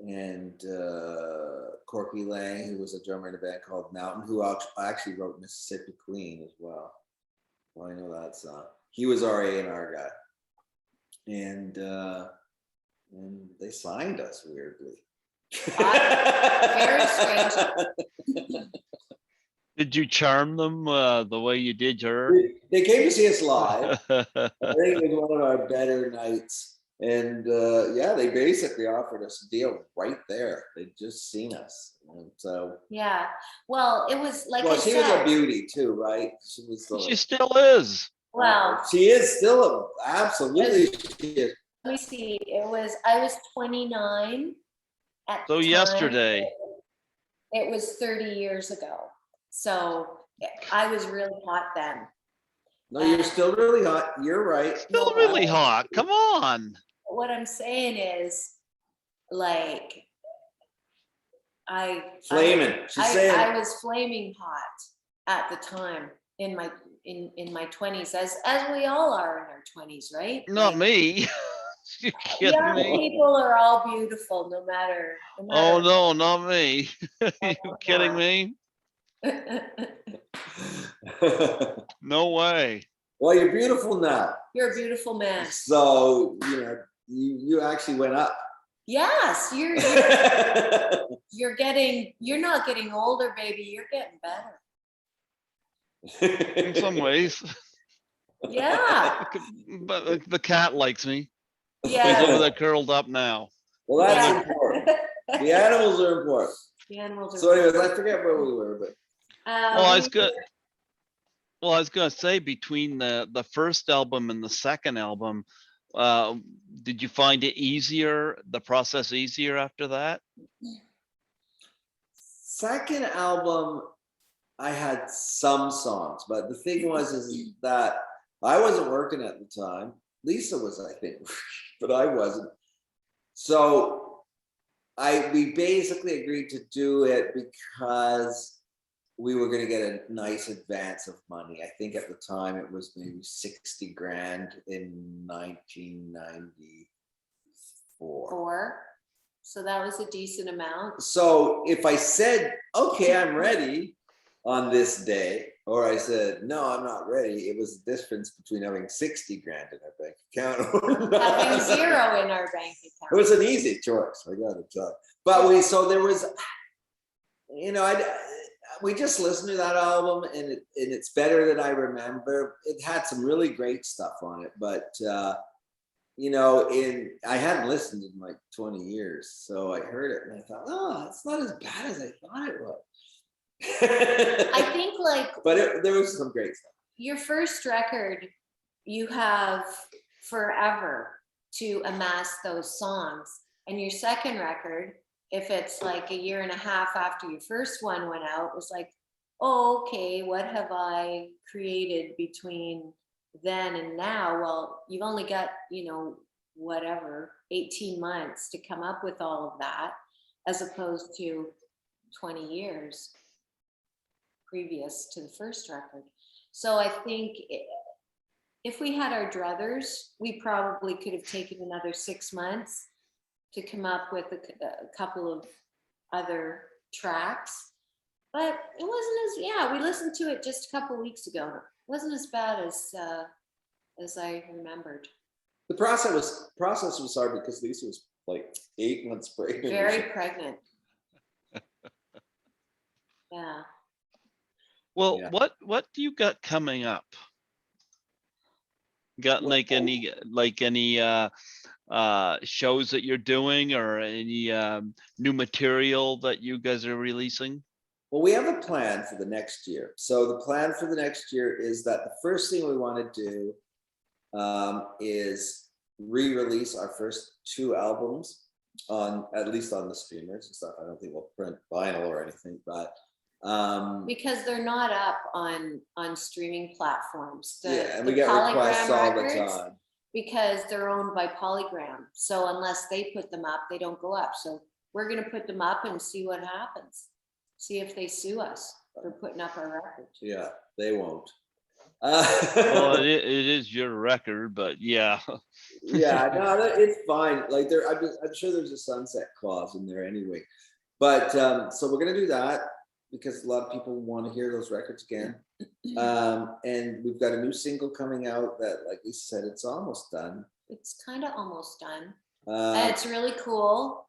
and Corky Lang, who was a drummer in a band called Mountain, who actually wrote Mississippi Queen as well. Well, I know that song. He was our A&R guy, and they signed us weirdly. Very strange. Did you charm them the way you did her? They came to see us live. I think it was one of our better nights. And they basically offered us a deal right there. They'd just seen us. And so yeah. Well, it was like she was a beauty too, right? She still is. Well, she is still absolutely. She is. Let me see. I was 29 at the time. Yesterday. It was 30 years ago. So I was really hot then. No, you're still really hot. You're right. Still really hot. Come on. What I'm saying is, like, flaming. I was flaming hot at the time in my 20s, as we all are in our 20s, right? Not me. You kidding young me? People are all beautiful, no matter. Oh no, not me. You kidding me? No way. Well, you're beautiful now. You're a beautiful man. So you actually went up. Yes, you're not getting older, baby. You're getting better. In some ways. Yeah. But the cat likes me. Yeah. He's over there curled up now. Well, that's important. The animals are important. The animals are. So anyways, I forget where we were, but. Well, I was gonna say, between the first album and the second album, did you find the process easier after that? Second album, I had some songs, but the thing is that I wasn't working at the time. Lisa was, I think, but I wasn't. So we basically agreed to do it because we were going to get a nice advance of money. I think at the time it was maybe 60 grand in 1994. So that was a decent amount. So if I said, okay, I'm ready on this day, or I said, no, I'm not ready, it was the difference between having 60 grand in our bank account or not. Having zero in our bank account. It was an easy choice, I gotta tell you. But so there was, you know, we just listened to that album, and it's better than I remember. It had some really great stuff on it, but you know, I hadn't listened in like 20 years, so I heard it and I thought, oh, it's not as bad as I thought it was. I think but there was some great stuff. Your first record, you have forever to amass those songs, and your second record, if it's like a year and a half after your first one went out, was like, oh, okay, what have I created between then and now? Well, you've only got, you know, whatever, 18 months to come up with all of that, as opposed to 20 years previous to the first record. So I think if we had our druthers, we probably could have taken another 6 months to come up with a couple of other tracks. But it wasn't we listened to it just a couple of weeks ago. It wasn't as bad as I remembered. The process was hard because Lisa was like 8 months pregnant. Very pregnant. Yeah. Well, what do you got coming up? Got any shows that you're doing, or any new material that you guys are releasing? Well, we have a plan for the next year. So the plan for the next year is that the first thing we want to do is re-release our first 2 albums at least on the streamers and stuff. I don't think we'll print vinyl or anything, but because they're not up on streaming platforms. And we get requests all the time because they're owned by Polygram. So unless they put them up, they don't go up. So we're going to put them up and see what happens. See if they sue us for putting up our record. Yeah, they won't. Well, it is your record, but yeah. Yeah, no, it's fine. Like I'm sure there's a sunset clause in there anyway. But so we're gonna do that because a lot of people want to hear those records again. And we've got a new single coming out that, like Lisa said, it's almost done. It's kind of almost done. And it's really cool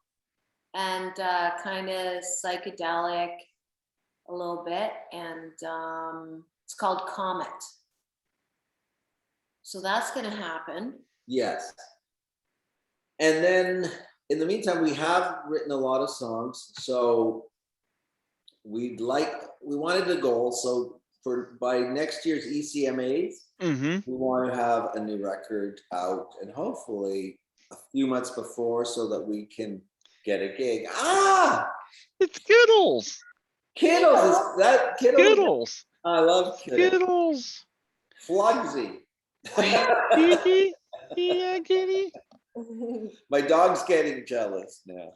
and kind of psychedelic a little bit. And it's called Comet. So that's going to happen. Yes. And then in the meantime, we have written a lot of songs. So we wanted a goal. So by next year's ECMAs, we want to have a new record out, and hopefully a few months before, so that we can get a gig. It's Kittles. Kittles, is that Kittles? Kittles. I love Kittles. Kittles. Flugsy. Yeah, kitty. My dog's getting jealous now.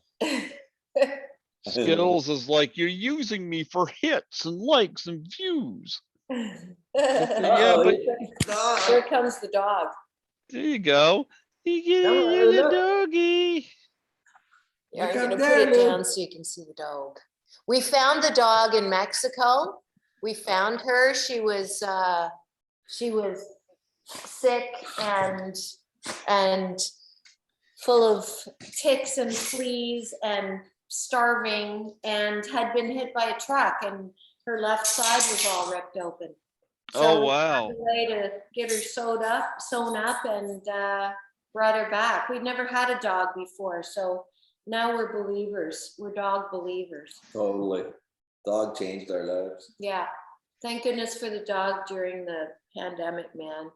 Skittles is like, you're using me for hits and likes and views. Yeah, but here comes the dog. there you go. You're the doggy. Yeah, I'm going to put it down so you can see the dog. We found the dog in Mexico. We found her. She was sick and full of ticks and fleas and starving, and had been hit by a truck, and her left side was all ripped open. So oh wow! we found a way to get her sewn up, and brought her back. We'd never had a dog before, so now we're believers. We're dog believers. Totally, dog changed our lives. Yeah, thank goodness for the dog during the pandemic, man.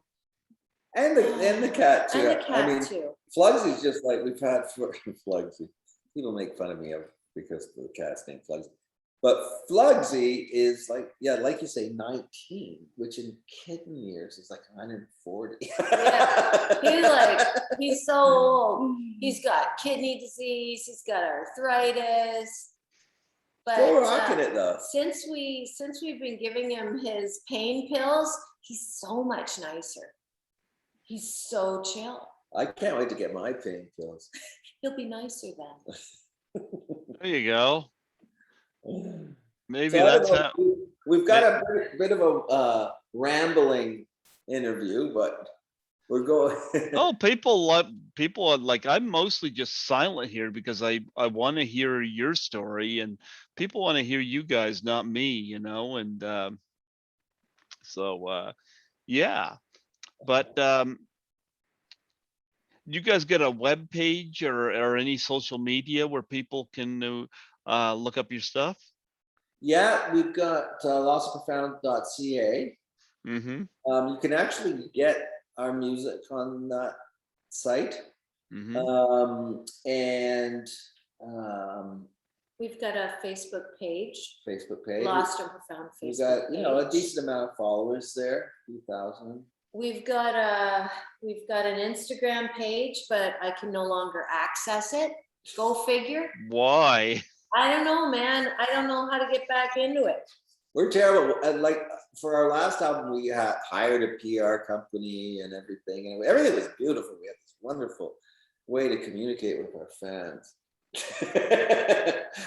And the cat too. And the cat too. Flugsy's just like we've had for Flugsy. People make fun of me because the cat's named Flugsy. But Flugsy is like, yeah, like you say, 19, which in kitten years is like 140. Yeah. He's so old. He's got kidney disease. He's got arthritis. But Still rocking it though. since we've been giving him his pain pills, he's so much nicer. He's so chill. I can't wait to get my pain pills. He'll be nicer then. There you go. Maybe So I don't that's know, how. we've got a bit of a rambling interview, but we're going. Oh, people are like, I'm mostly just silent here because I want to hear your story, and people want to hear you guys, not me, you know. And yeah, but you guys got a web page or any social media where people can look up your stuff? Yeah, we've got lostandprofound.ca. Mm-hmm. You can actually get our music on that site. Mm-hmm. And We've got a Facebook page, Facebook page. Lost and Profound Facebook We've got, page. a decent amount of followers there, 2,000. We've got an Instagram page, but I can no longer access it. Go figure. Why? I don't know, man. I don't know how to get back into it. We're terrible. And like for our last album, we had hired a PR company and everything, and everything was beautiful. We had this wonderful way to communicate with our fans.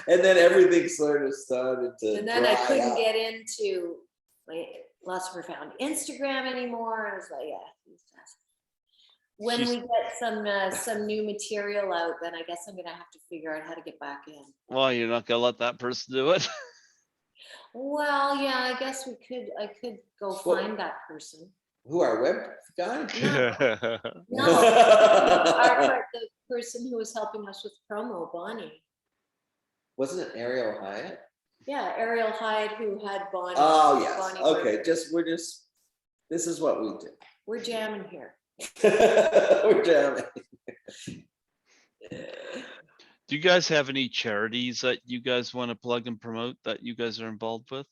And then everything sort of started to. And then I couldn't up. get into my Lost and Profound Instagram anymore. I was like, yeah. When we get some new material out, then I guess I'm gonna have to figure out how to get back in. Well, you're not gonna let that person do it. Well, yeah, I guess I could go find that person. Who, our web guy? No, the person who was helping us with promo, Bonnie. Wasn't it Ariel Hyatt? Yeah, Ariel Hyde, who had Bonnie. Oh yes. Bonnie Okay, Burger. this is what we do. We're jamming here. We're jamming. Do you guys have any charities that you guys want to plug and promote that you guys are involved with?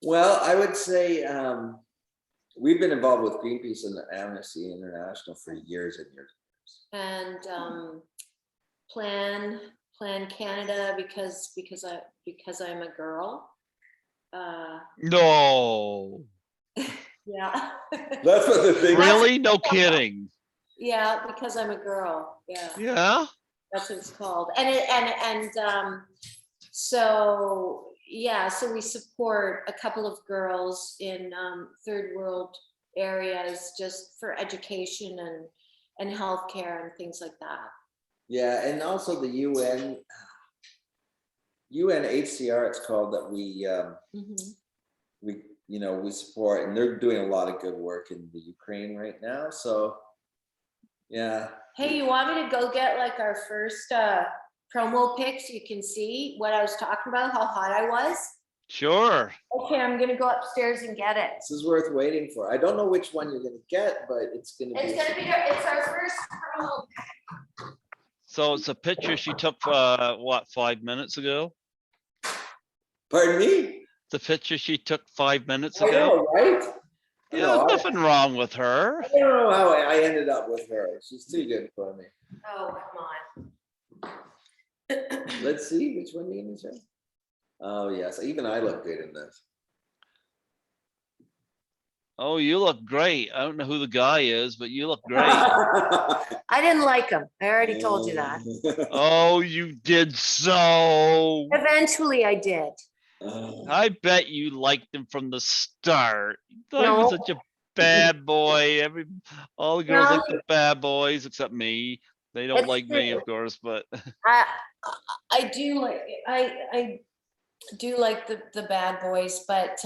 Well, I would say we've been involved with Greenpeace and Amnesty International for years and years. And Plan Canada because I'm a girl. No. Yeah. That's what the thing. Really? No kidding. Yeah, because I'm a girl. Yeah. Yeah. That's what it's called. So yeah, so we support a couple of girls in third world areas just for education and healthcare and things like that. Yeah, and also the UNHCR, it's called, that we we support, and they're doing a lot of good work in the Ukraine right now. So yeah. Hey, you want me to go get like our first promo pic so you can see what I was talking about, how hot I was? Sure. Okay, I'm gonna go upstairs and get it. This is worth waiting for. I don't know which one you're gonna get, but it's It's our first promo. So it's a picture she took, what, 5 minutes ago? Pardon me? The picture she took 5 minutes I ago? know, right? Yeah, there's nothing wrong with her. I don't know how I ended up with her. She's too good for me. Oh, come on. Let's see, which one are you gonna say? Oh yes, even I look good in this. Oh, you look great. I don't know who the guy is, but you look great. I didn't like him. I already told you that. Oh, you did so. Eventually I did. I bet you liked him from the start. You thought he No. was such a bad boy. All the girls like the bad boys except me. They don't It's like me, true. of course, but I do like I do like the bad boys, but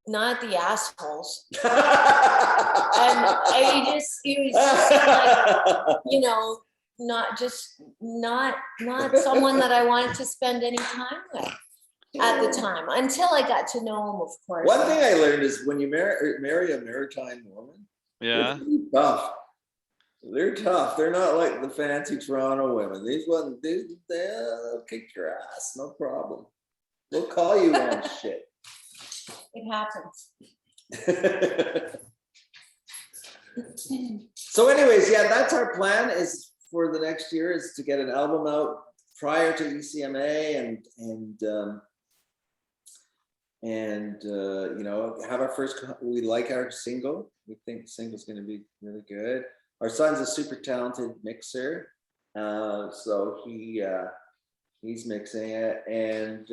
not the assholes. And he was just like, not someone that I wanted to spend any time with at the time, until I got to know him, of course. One thing I learned is when you marry a maritime woman, yeah. they're tough. They're tough. They're not like the fancy Toronto women. These ones, they'll kick your ass, no problem. They'll call you on shit. It happens. So anyways, yeah, that's our plan, is for the next year is to get an album out prior to ECMA and you know, have our first. We like our single. We think the single's going to be really good. Our son's a super talented mixer, so he's mixing it, and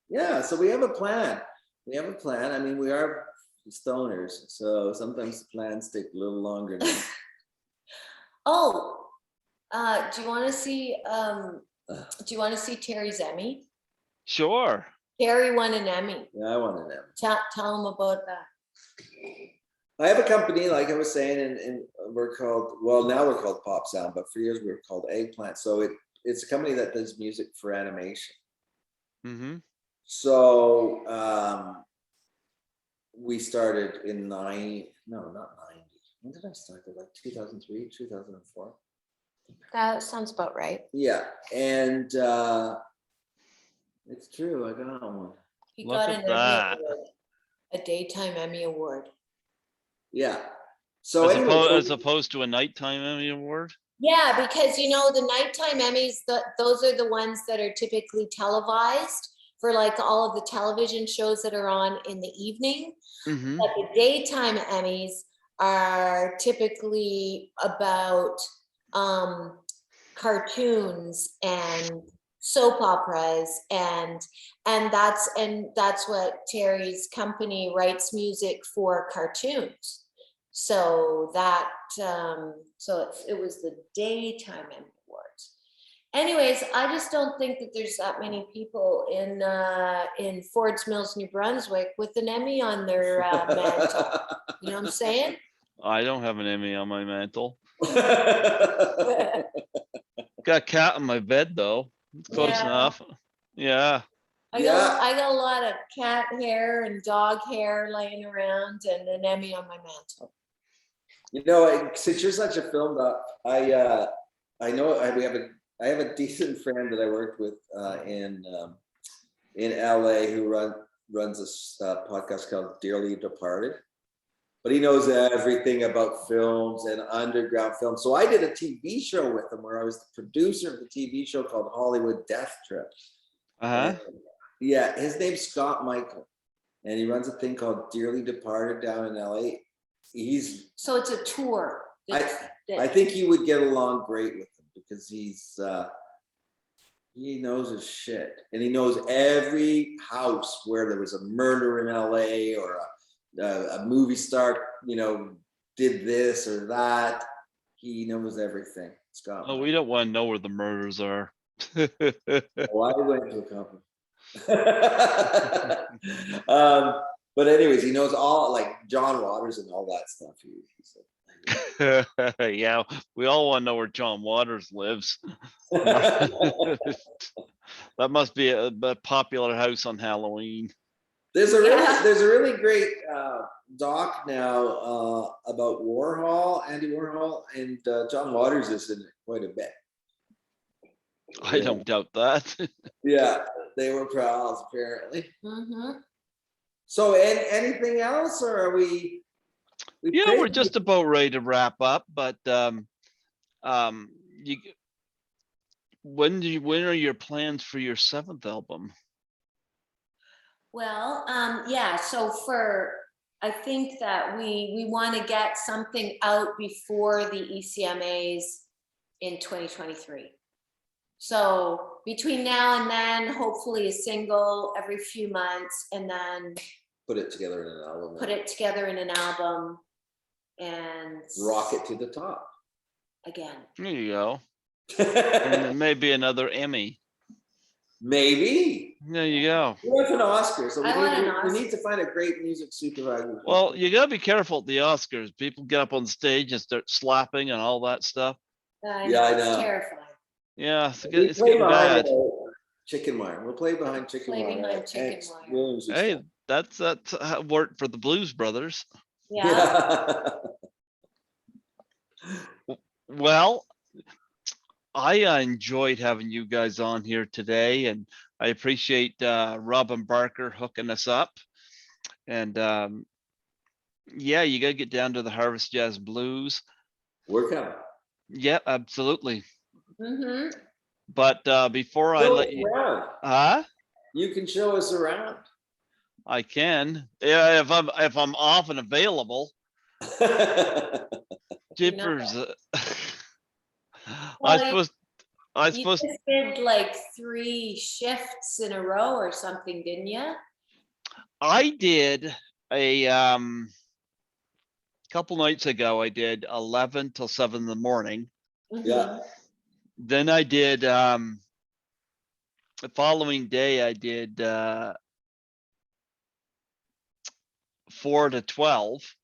yeah. So we have a plan. We have a plan. I mean, we are stoners, so sometimes the plans take a little longer. Oh, do you want to see? Do you want to see Terry's Emmy? Sure. Terry won an Emmy. Yeah, I want to know. Tell him about that. I have a company, like I was saying, and we're called, well, now we're called Pop Sound, but for years we were called Eggplant. So it's a company that does music for animation. Mm-hmm. So we started in not 90. When did I start? Like 2003, 2004. That sounds about right. Yeah, and it's true. I got one. He Look got at an that. Emmy Award, a daytime Emmy Award. Yeah. So As opposed to a nighttime Emmy Award. Yeah, because you know the nighttime Emmys, those are the ones that are typically televised for like all of the television shows that are on in the evening. Mm-hmm. But the daytime Emmys are typically about cartoons and soap operas, and that's what Terry's company writes music for cartoons. So that it was the daytime Emmy Awards. Anyways, I just don't think that there's that many people in Fords Mills, New Brunswick, with an Emmy on their mantle. You know what I'm saying? I don't have an Emmy on my mantle. Got a cat on my bed though. Close Yeah. enough. Yeah. I got a lot of cat hair and dog hair laying around, and an Emmy on my mantle. You know, since you're such a film buff, I know I have a decent friend that I worked with in LA who runs this podcast called Dearly Departed. But he knows everything about films and underground films. So I did a TV show with him where I was the producer of the TV show called Hollywood Death Trip. Uh-huh. Yeah, his name's Scott Michael, and he runs a thing called Dearly Departed down in LA. So it's a tour. I think you would get along great with him because he knows his shit, and he knows every house where there was a murder in LA or a movie star, you know, did this or that. He knows everything. Scott. Oh, we don't want to know where the murders are. Oh, I went to a company. But anyways, he knows all, like John Waters and all that stuff. Yeah, we all want to know where John Waters lives. That must be a popular house on Halloween. There's a really great doc now about Warhol, Andy Warhol, and John Waters is in it quite a bit. I don't doubt that. Yeah, they were pals apparently. Mm-hmm. So, anything else, or are we? Yeah, we're just about ready to wrap up. But when are your plans for your 7th album? Well, yeah. So I think that we want to get something out before the ECMAs in 2023. So between now and then, hopefully a single every few months, and then put it together in an album. And rock it to the top again. There you go. And then maybe another Emmy. Maybe. There you go. We want an Oscar, so we need to find a great music supervisor. Well, you gotta be careful at the Oscars. People get up on stage and start slapping and all that stuff. I know. It's terrifying. Yeah, it's getting bad. Chicken wire. We'll play behind chicken wire. Hey, that's worked for the Blues Brothers. Yeah. Well, I enjoyed having you guys on here today, and I appreciate Robin Barker hooking us up. And yeah, you gotta get down to the Harvest Jazz Blues. We're coming. Yeah, absolutely. Mm-hmm. But before I Show let us you, around. huh? You can show us around. I can. Yeah, if I'm off and available. Jippers. Well, I you suppose just did like 3 shifts in a row or something, didn't you? I did a couple nights ago. I did 11 till 7 in the morning. Yeah. Then I did the following day. I did 4 to 12.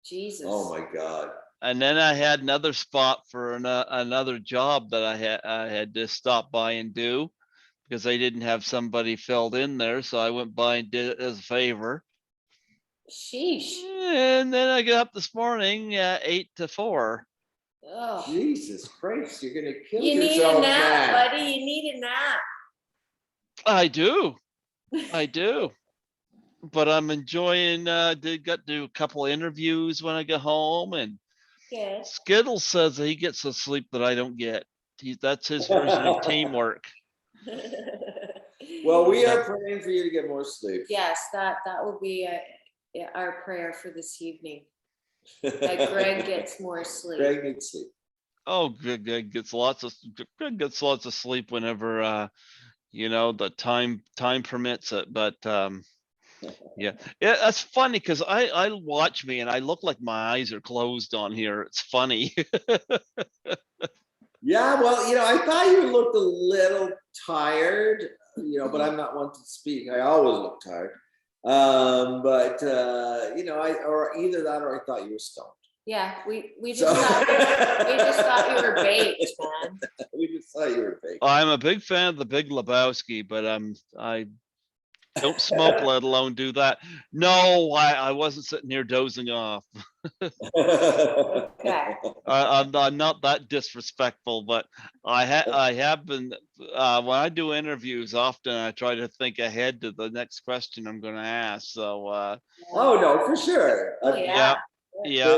Jesus. Oh my God. And then I had another spot for another job that I had to stop by and do because they didn't have somebody filled in there. So I went by and did it as a favor. Sheesh. And then I got up this morning 8 to 4. Oh. Jesus Christ, you're gonna kill You need yourself, a nap, man. buddy. You need a nap. I do. But I'm enjoying got to do a couple of interviews when I get home, and Good. Skittles says that he gets the sleep that I don't get. That's his version of teamwork. Well, we are praying for you to get more sleep. Yes, that will be our prayer for this evening. That Greg gets more sleep. Greg needs sleep. Oh, Greg gets lots of sleep whenever the time permits it. But yeah, that's funny because I watch me and I look like my eyes are closed on here. It's funny. Yeah, well, I thought you looked a little tired, but I'm not one to speak. I always look tired. But or either that or I thought you were stoned. Yeah, we just thought you were baked, man. We just thought you were baked. I'm a big fan of the Big Lebowski, but I don't smoke, let alone do that. No, I wasn't sitting here dozing off. Okay. I'm not that disrespectful, but I have been when I do interviews. Often I try to think ahead to the next question I'm going to ask. So oh no, for sure. Oh yeah. Yeah.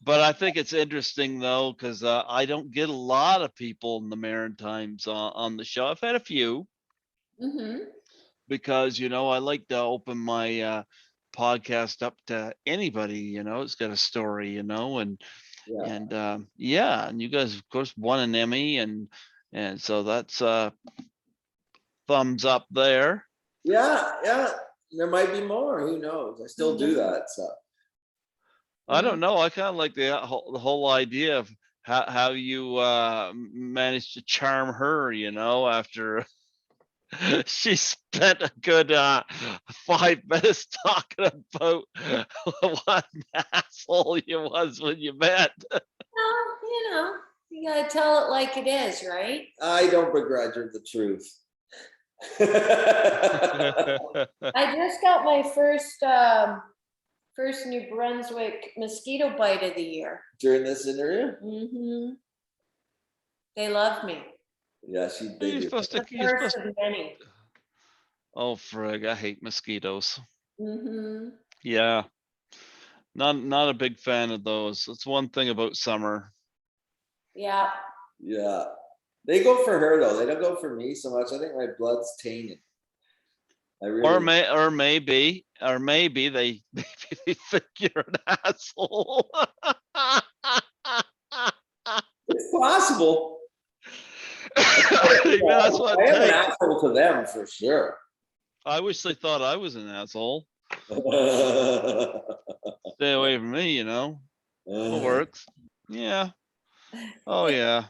But I think it's interesting though because I don't get a lot of people in the Maritimes on the show. I've had a few. Because I like to open my podcast up to anybody. It's got a story. And and you guys of course won an Emmy, and so that's thumbs up there. Yeah, there might be more. Who knows? I still do that. So I don't know. I kind of like the whole idea of how you managed to charm her. After she spent a good 5 minutes talking about what an asshole you was when you met. Well, you gotta tell it like it is, right? I don't begrudge her the truth. I just got my first New Brunswick mosquito bite of the year. During this interview? They love me. Yeah, they do. First of many. Oh, frig, I hate mosquitoes. Yeah. Not a big fan of those. That's one thing about summer. Yeah. Yeah. They go for her though. They don't go for me so much. I think my blood's tainted. Or maybe they think you're an asshole. It's possible. That's what I am an asshole to them for sure. I wish they thought I was an asshole. Stay away from me, It works. Yeah. Oh yeah.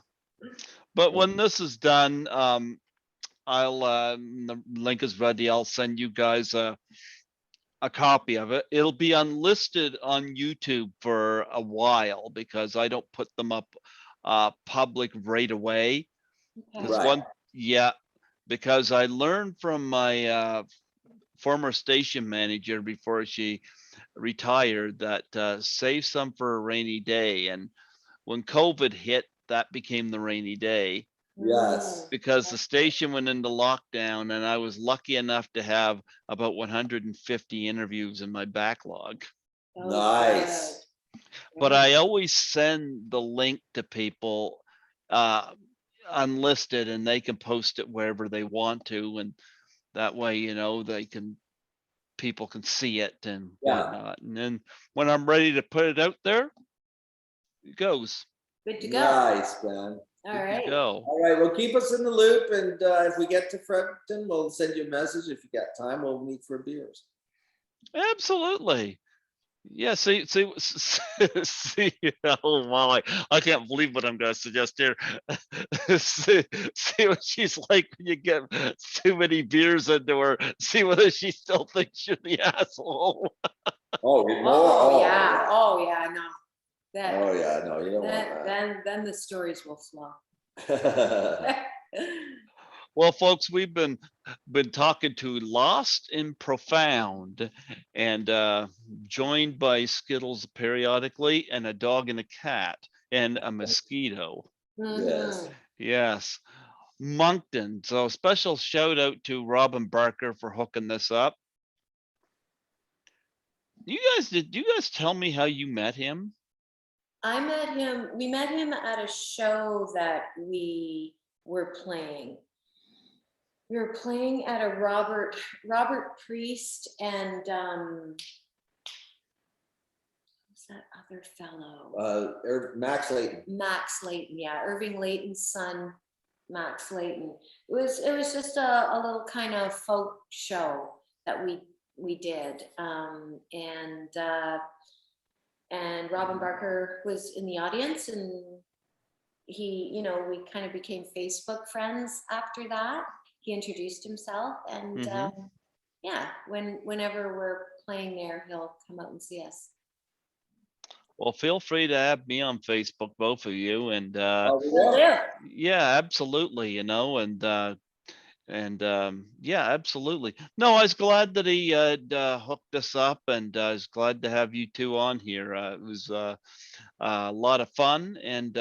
But when this is done, I'll the link is ready. I'll send you guys a copy of it. It'll be unlisted on YouTube for a while because I don't put them up public right away. Because I learned from my former station manager before she retired that save some for a rainy day. And when COVID hit, that became the rainy day. Yes. Because the station went into lockdown and I was lucky enough to have about 150 interviews in my backlog. Nice. But I always send the link to people unlisted, and they can post it wherever they want to, and that way, people can see it and Yeah. whatnot. And then when I'm ready to put it out there, it goes. Good to go. Nice, man. All Good to right. go. All right, well, keep us in the loop, and if we get to Fredericton, we'll send you a message. If you got time, we'll meet for beers. Absolutely. Yeah, see, oh my, I can't believe what I'm going to suggest here. See what she's like when you get too many beers into her. See whether she still thinks you're the asshole. Oh, Oh, yeah. Oh, yeah. No. That, Oh, yeah, no, you don't want then the stories will flow. that. Well, folks, we've been talking to Lost and Profound, and joined by Skittles periodically, and a dog and a cat, and a mosquito. Yes. Yes. Moncton. So special shout out to Robin Barker for hooking this up. Did you guys tell me how you met him? We met him at a show that we were playing. We were playing at a Robert Priest and who's that other fellow? Max Layton. Max Layton, yeah, Irving Layton's son, Max Layton. It was just a little kind of folk show that we did, and Robin Barker was in the audience, and he, we kind of became Facebook friends after that. He introduced himself, and yeah, whenever we're playing there, he'll come out and see us. Well, feel free to add me on Facebook, both of you, and yeah, absolutely, yeah, absolutely. No, I was glad that he hooked us up, and I was glad to have you two on here. It was a lot of fun, and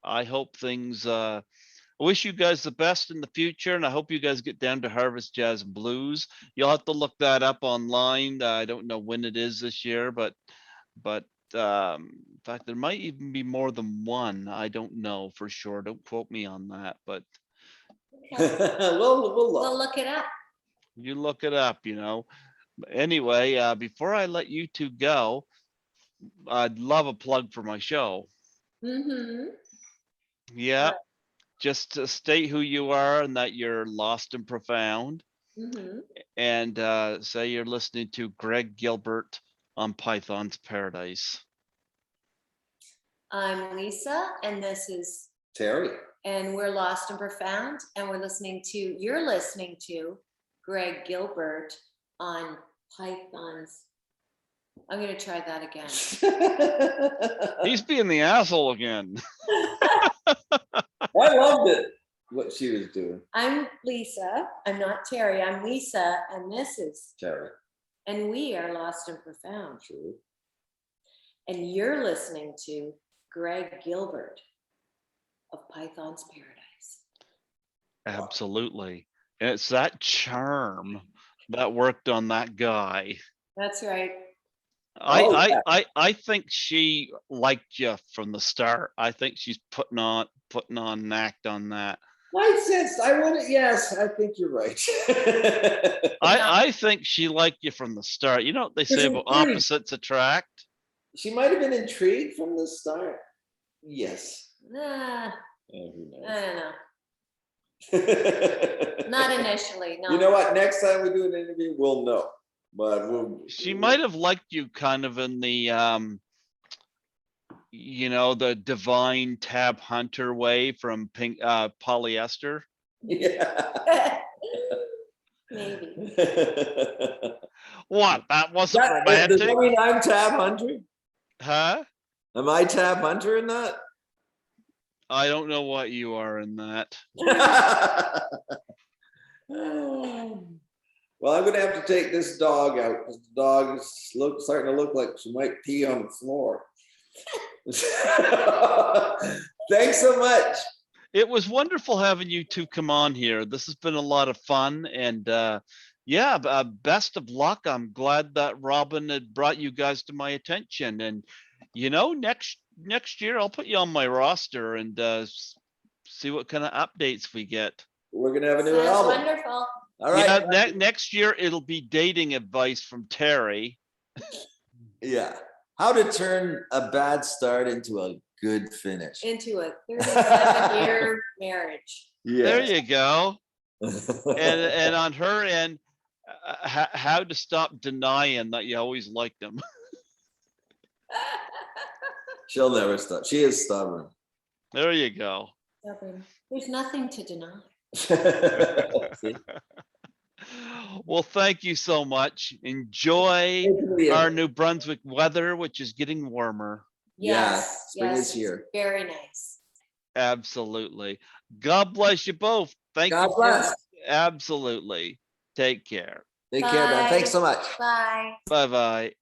I hope things. I wish you guys the best in the future, and I hope you guys get down to Harvest Jazz and Blues. You'll have to look that up online. I don't know when it is this year, but in fact, there might even be more than one. I don't know for sure. Don't quote me on that, but We'll look it up. you look it up, Anyway, before I let you two go, I'd love a plug for my show. Yeah. Just to state who you are and that you're Lost and Profound. And say you're listening to Greg Gilbert on Python's Paradise. I'm Lisa, and this is Terry. And we're Lost and Profound, and you're listening to Greg Gilbert on Python's. I'm going to try that again. He's being the asshole again. I loved it, what she was doing. I'm Lisa. I'm not Terry. I'm Lisa, and this is Terry. And we are Lost and Profound. True. And you're listening to Greg Gilbert of Python's Paradise. Absolutely. And it's that charm that worked on that guy. That's right. I think she liked you from the start. I think she's putting on an act on that. Yes, I think you're right. I think she liked you from the start. You know what they say about opposites attract? She might have been intrigued from the start. Yes. I don't know. Not Not initially, no. You know what? Next time we do an interview, we'll know. But she might have liked you kind of in the the divine Tab Hunter way from Pink Polyester. Yeah. Maybe. What? That wasn't romantic. Does that mean I'm Tab Hunter? Huh? Am I Tab Hunter in that? I don't know what you are in that. Well, I'm going to have to take this dog out because the dog is starting to look like she might pee on the floor. Thanks so much. It was wonderful having you two come on here. This has been a lot of fun, and best of luck. I'm glad that Robin had brought you guys to my attention, and next year I'll put you on my roster and see what kind of updates we get. We're gonna have a new Sounds album. wonderful. All right. Yeah, next year it'll be dating advice from Terry. Yeah. How to turn a bad start into a good finish. Into a 37-year marriage. There Yeah. you go. And on her end, how to stop denying that you always liked them. She'll never stop. She is stubborn. There you go. Stubborn. There's nothing to deny. See? Well, thank you so much. Enjoy our New Brunswick weather, which is getting warmer. Yeah, Yes, spring is yes, here. very nice. Absolutely. God bless you both. Thank God you. bless. Absolutely. Take care. Take care, Ben. Thanks so much. Bye. Bye-bye.